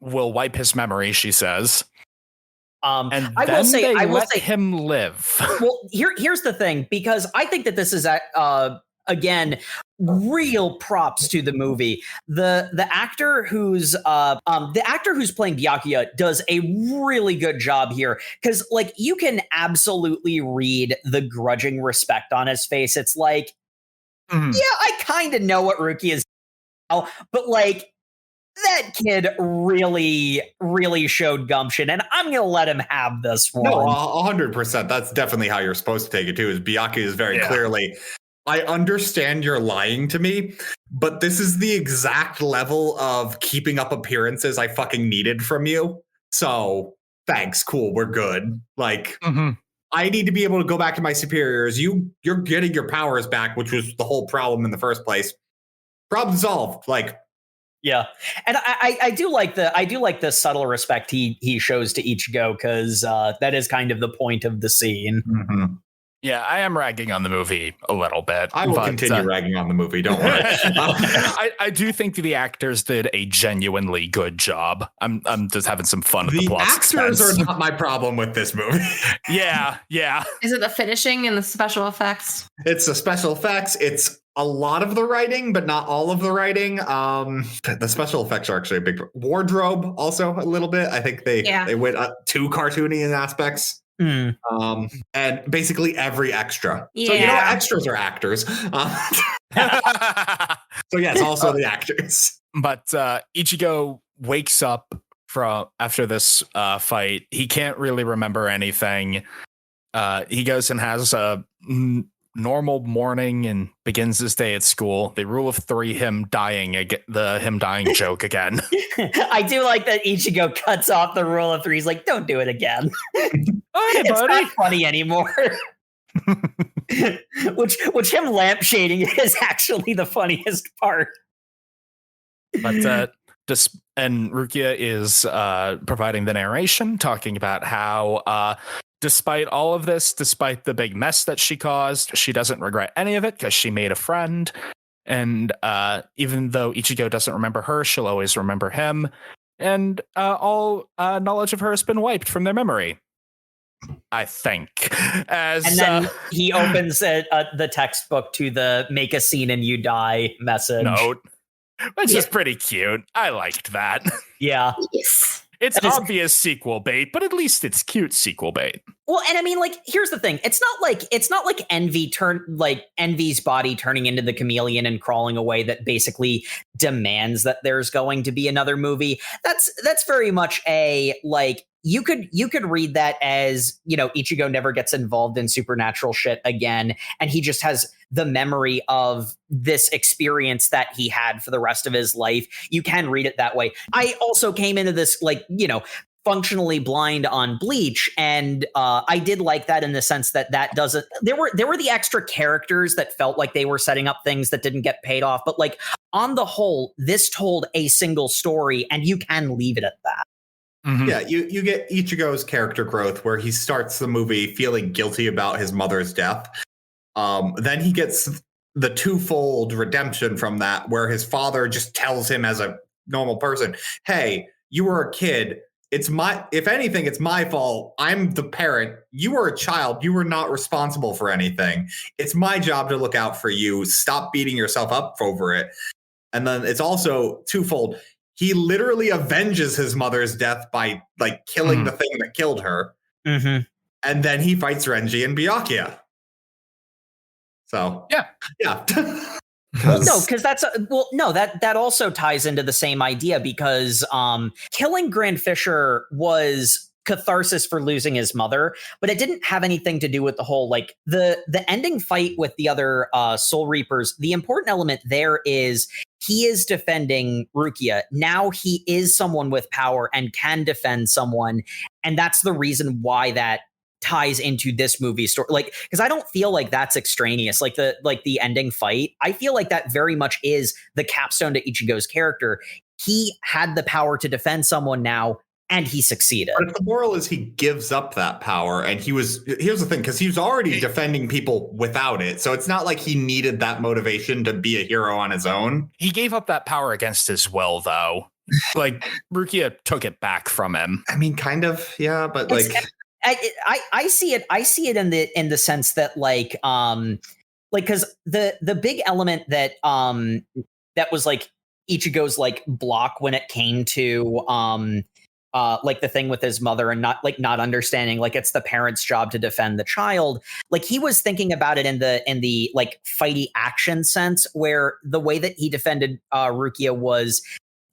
will wipe his memory, she says. And I will say, him live. Well, here's the thing, because I think that this is again real props to the movie. The actor who's playing Byakuya does a really good job here, because like you can absolutely read the grudging respect on his face. It's like, yeah, I kind of know what Ruki is now, but like, that kid really, really showed gumption, and I'm going to let him have this one. No, 100%. That's definitely how you're supposed to take it, too, is Byakuya is very clearly, I understand you're lying to me, but this is the exact level of keeping up appearances I fucking needed from you. So, thanks, cool, we're good. Like, I need to be able to go back to my superiors. You're getting your powers back, which was the whole problem in the first place. Problem solved. Like, yeah, and I do like the subtle respect he shows to Ichigo, because that is kind of the point of the scene. Yeah, I am ragging on the movie a little bit. I will continue ragging on the movie. Don't worry. I do think the actors did a genuinely good job. I'm just having some fun with the plot. The actors are not my problem with this movie. Yeah. Is it the finishing and the special effects? It's the special effects. It's a lot of the writing, but not all of the writing. The special effects are actually a big wardrobe, also a little bit. I think they went too cartoony in aspects. And basically every extra. So you know, extras are actors. So yes, also the actors. But Ichigo wakes up after this fight. He can't really remember anything. He goes and has a normal morning and begins his day at school. The rule of three, him dying joke again. I do like that Ichigo cuts off the rule of three. He's like, don't do it again. Hey, it's not funny anymore. which him lampshading is actually the funniest part. But and Rukia is providing the narration, talking about how despite all of this, despite the big mess that she caused, she doesn't regret any of it because she made a friend. And even though Ichigo doesn't remember her, she'll always remember him. And all knowledge of her has been wiped from their memory, I think. And then he opens the textbook to the "make a scene and you die" message. Note, which is pretty cute. I liked that. Yeah. Yes. It's obvious sequel bait, but at least it's cute sequel bait. Well, and I mean, like, here's the thing. It's not like Envy's body turning into the chameleon and crawling away that basically demands that there's going to be another movie. That's very much a, like, you could read that as, you know, Ichigo never gets involved in supernatural shit again, and he just has the memory of this experience that he had for the rest of his life. You can read it that way. I also came into this, like, you know, functionally blind on Bleach, and I did like that in the sense that doesn't. There were the extra characters that felt like they were setting up things that didn't get paid off, but like on the whole, this told a single story, and you can leave it at that. Mm-hmm. Yeah, you get Ichigo's character growth where he starts the movie feeling guilty about his mother's death. Then he gets the twofold redemption from that, where his father just tells him as a normal person, hey, you were a kid. If anything, it's my fault. I'm the parent. You were a child. You were not responsible for anything. It's my job to look out for you. Stop beating yourself up over it. And then it's also twofold. He literally avenges his mother's death by, like, killing the thing that killed her. Mm-hmm. And then he fights Renji and Byakuya. So Yeah. Well, no, because that also ties into the same idea because killing Grand Fisher was catharsis for losing his mother, but it didn't have anything to do with the whole like the ending fight with the other Soul Reapers. The important element there is he is defending Rukia. Now he is someone with power and can defend someone, and that's the reason why that ties into this movie story, like, because I don't feel like that's extraneous, like the ending fight. I feel like that very much is the capstone to Ichigo's character. He had the power to defend someone now, and he succeeded. But the moral is he gives up that power, and here's the thing, because he was already defending people without it, so it's not like he needed that motivation to be a hero on his own. He gave up that power against his will, though. Like, Rukia took it back from him. I mean, kind of, yeah, but like I see it in the sense that like because the big element that that was like Ichigo's like block when it came to like the thing with his mother and not understanding like it's the parent's job to defend the child. Like he was thinking about it in the like fighty action sense, where the way that he defended Rukia was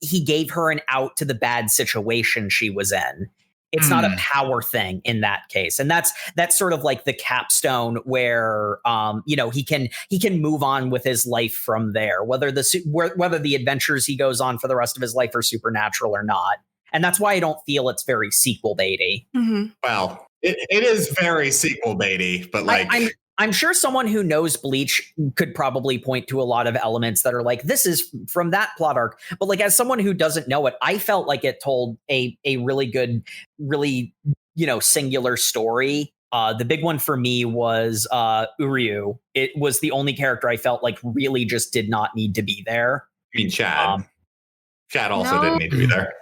he gave her an out to the bad situation she was in. It's not a power thing in that case. And that's sort of like the capstone where, he can move on with his life from there, whether the adventures he goes on for the rest of his life are supernatural or not. And that's why I don't feel it's very sequel baity. Mm-hmm. Well, it is very sequel baity, but like I'm sure someone who knows Bleach could probably point to a lot of elements that are like, this is from that plot arc. But like, as someone who doesn't know it, I felt like it told a really good, really, singular story. The big one for me was Uryu. It was the only character I felt like really just did not need to be there. I mean, Chad. Chad also didn't need to be there.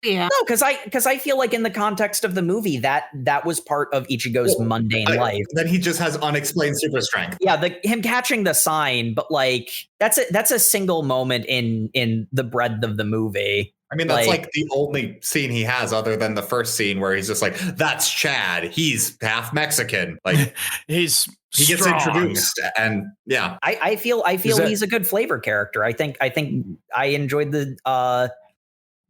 Yeah. No, because I feel like in the context of the movie that was part of Ichigo's mundane life. Then he just has unexplained super strength. Yeah, him catching the sign, but like that's a single moment in the breadth of the movie. I mean, that's like the only scene he has other than the first scene where he's just like, that's Chad. He's half Mexican. Like he gets introduced, and yeah. I feel he's a good flavor character. I think I enjoyed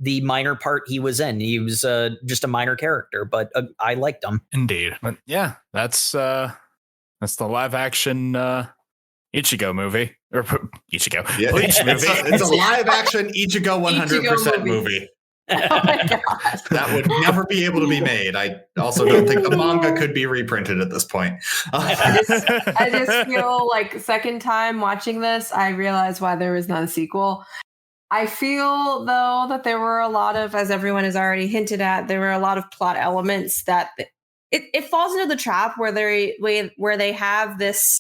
the minor part he was in. He was just a minor character, but I liked him. Indeed. But yeah, that's the live action Ichigo movie. Or Ichigo. Yeah. Bleach movie. It's a live action Ichigo 100% movie. Oh my gosh. That would never be able to be made. I also don't think the manga could be reprinted at this point. I just feel like second time watching this, I realized why there was not a sequel. I feel, though, that there were a lot of, as everyone has already hinted at, there were a lot of plot elements that it falls into the trap where they have this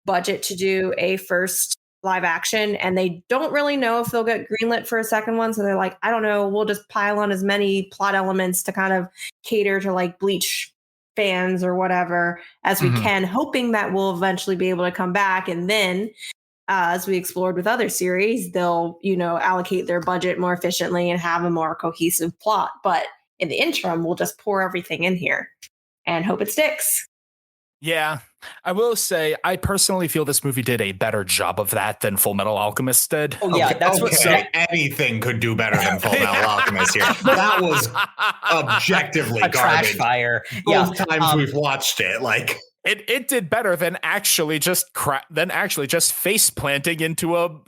budget to do a first live action and they don't really know if they'll get greenlit for a second one. So they're like, I don't know, we'll just pile on as many plot elements to kind of cater to like Bleach fans or whatever as we can, hoping that we'll eventually be able to come back. And then as we explored with other series, they'll, allocate their budget more efficiently and have a more cohesive plot. But in the interim, we'll just pour everything in here and hope it sticks. Yeah, I will say, I personally feel this movie did a better job of that than Full Metal Alchemist did. Oh yeah, that's what. So anything could do better than Full Metal Alchemist here. That was objectively a garbage. Trash fire. Both times we've watched it, like. It did better than actually just face planting into a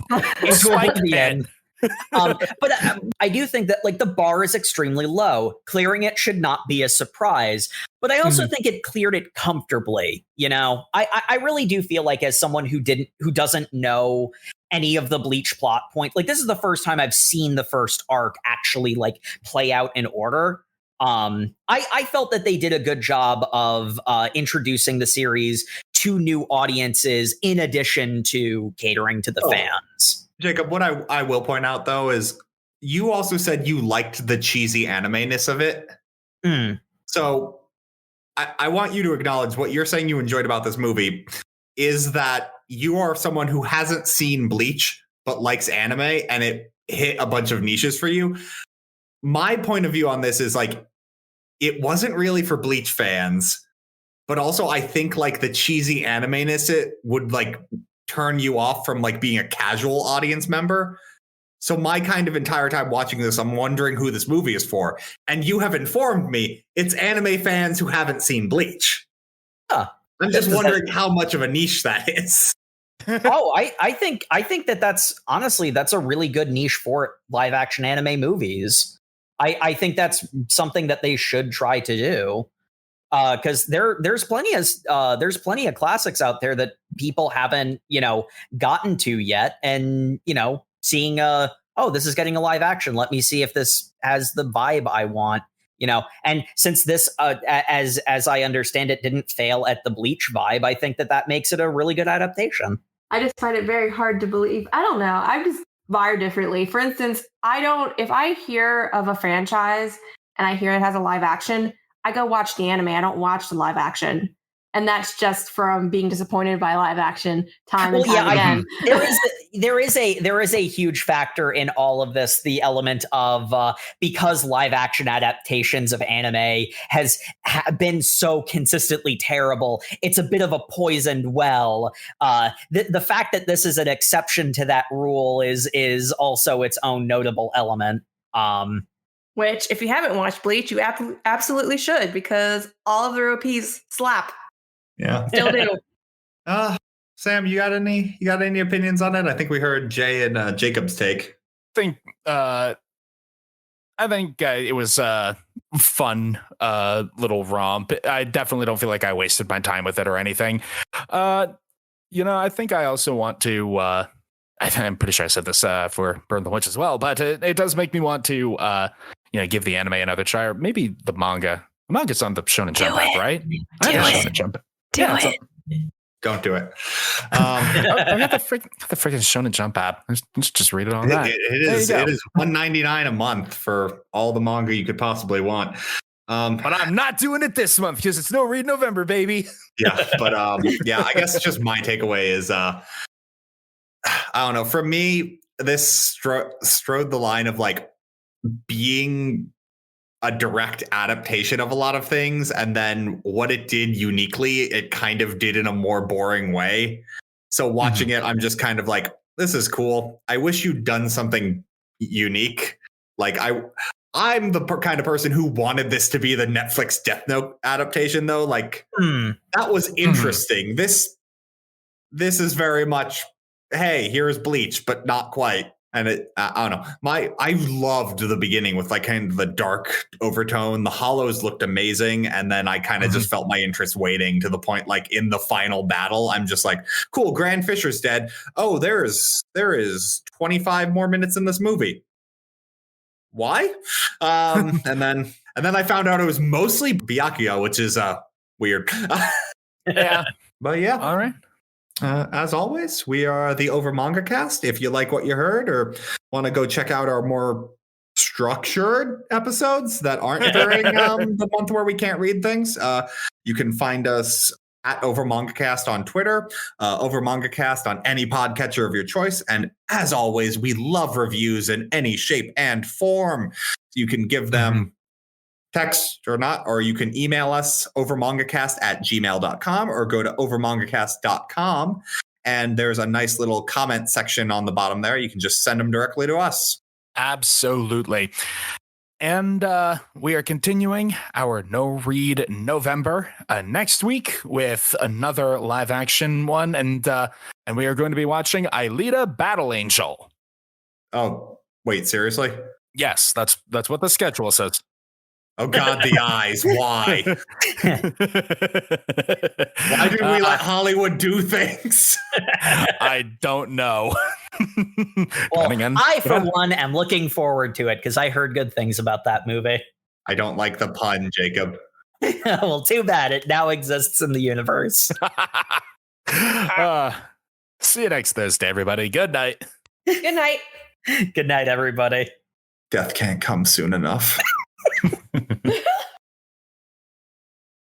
spike pit. But I do think that like the bar is extremely low. Clearing it should not be a surprise. But I also think it cleared it comfortably. I really do feel like, as someone who doesn't know any of the Bleach plot point, like this is the first time I've seen the first arc actually like play out in order. I felt that they did a good job of introducing the series to new audiences in addition to catering to the fans. Jacob, what I will point out, though, is you also said you liked the cheesy anime-ness of it. So I want you to acknowledge what you're saying you enjoyed about this movie is that you are someone who hasn't seen Bleach but likes anime, and it hit a bunch of niches for you. My point of view on this is like, it wasn't really for Bleach fans, but also I think like the cheesy anime-ness it would like turn you off from like being a casual audience member. So my kind of entire time watching this, I'm wondering who this movie is for. And you have informed me it's anime fans who haven't seen Bleach. Huh. I'm just wondering how much of a niche that is. I think that's honestly, that's a really good niche for live action anime movies. I think that's something that they should try to do. Because there's plenty of classics out there that people haven't, gotten to yet. And, seeing this is getting a live action. Let me see if this has the vibe I want. And since this, as I understand it, didn't fail at the Bleach vibe, I think that makes it a really good adaptation. I just find it very hard to believe. I don't know. I just wire differently. For instance, if I hear of a franchise and I hear it has a live action, I go watch the anime. I don't watch the live action. And that's just from being disappointed by live action time and time again. There is a huge factor in all of this. The element of because live action adaptations of anime has been so consistently terrible, it's a bit of a poisoned well. The fact that this is an exception to that rule is also its own notable element. Which, if you haven't watched Bleach, you absolutely should, because all of the OPs slap. Yeah, still do. Sam, you got any opinions on it? I think we heard Jay and Jacob's take. I think it was a fun little romp. I definitely don't feel like I wasted my time with it or anything. I think I also want to. I'm pretty sure I said this for Burn the Witch as well, but it does make me want to, give the anime another try, or maybe the manga. The manga's on the Shonen Jump app, right? I have Shonen Jump. Don't do it. I got the freaking Shonen Jump app. Let's just read it on that. It is $1.99 a month for all the manga you could possibly want. But I'm not doing it this month because it's no read November, baby. Yeah, but I guess just my takeaway is I don't know. For me, this strode the line of like being a direct adaptation of a lot of things, and then what it did uniquely, it kind of did in a more boring way. So watching it, I'm just kind of like, this is cool. I wish you'd done something unique. Like I'm the kind of person who wanted this to be the Netflix Death Note adaptation, though. Like that was interesting. This is very much, hey, here's Bleach, but not quite. And I don't know. I loved the beginning with like kind of the dark overtone. The hollows looked amazing, and then I kind of just felt my interest waning to the point like in the final battle, I'm just like, cool, Grand Fisher's dead. Oh, there is 25 more minutes in this movie. Why? And then I found out it was mostly Byakuya, which is weird. Yeah, but yeah, all right. As always, we are the Over Manga Cast. If you like what you heard or want to go check out our more structured episodes that aren't during the month where we can't read things, you can find us at Over Manga Cast on Twitter, Over Manga Cast on any podcatcher of your choice. And as always, we love reviews in any shape and form. You can give them text or not, or you can email us overmangacast@gmail.com or go to overmangacast.com. And there's a nice little comment section on the bottom there. You can just send them directly to us. Absolutely. And we are continuing our No Read November next week with another live action one. And we are going to be watching Aelita Battle Angel. Oh, wait, seriously? Yes, that's what the schedule says. Oh God, the eyes! Why? Why did we let Hollywood do things? I don't know. Well, I, for one, am looking forward to it because I heard good things about that movie. I don't like the pun, Jacob. Well, too bad. It now exists in the universe. See you next Thursday, everybody. Good night. Good night. Good night, everybody. Death can't come soon enough.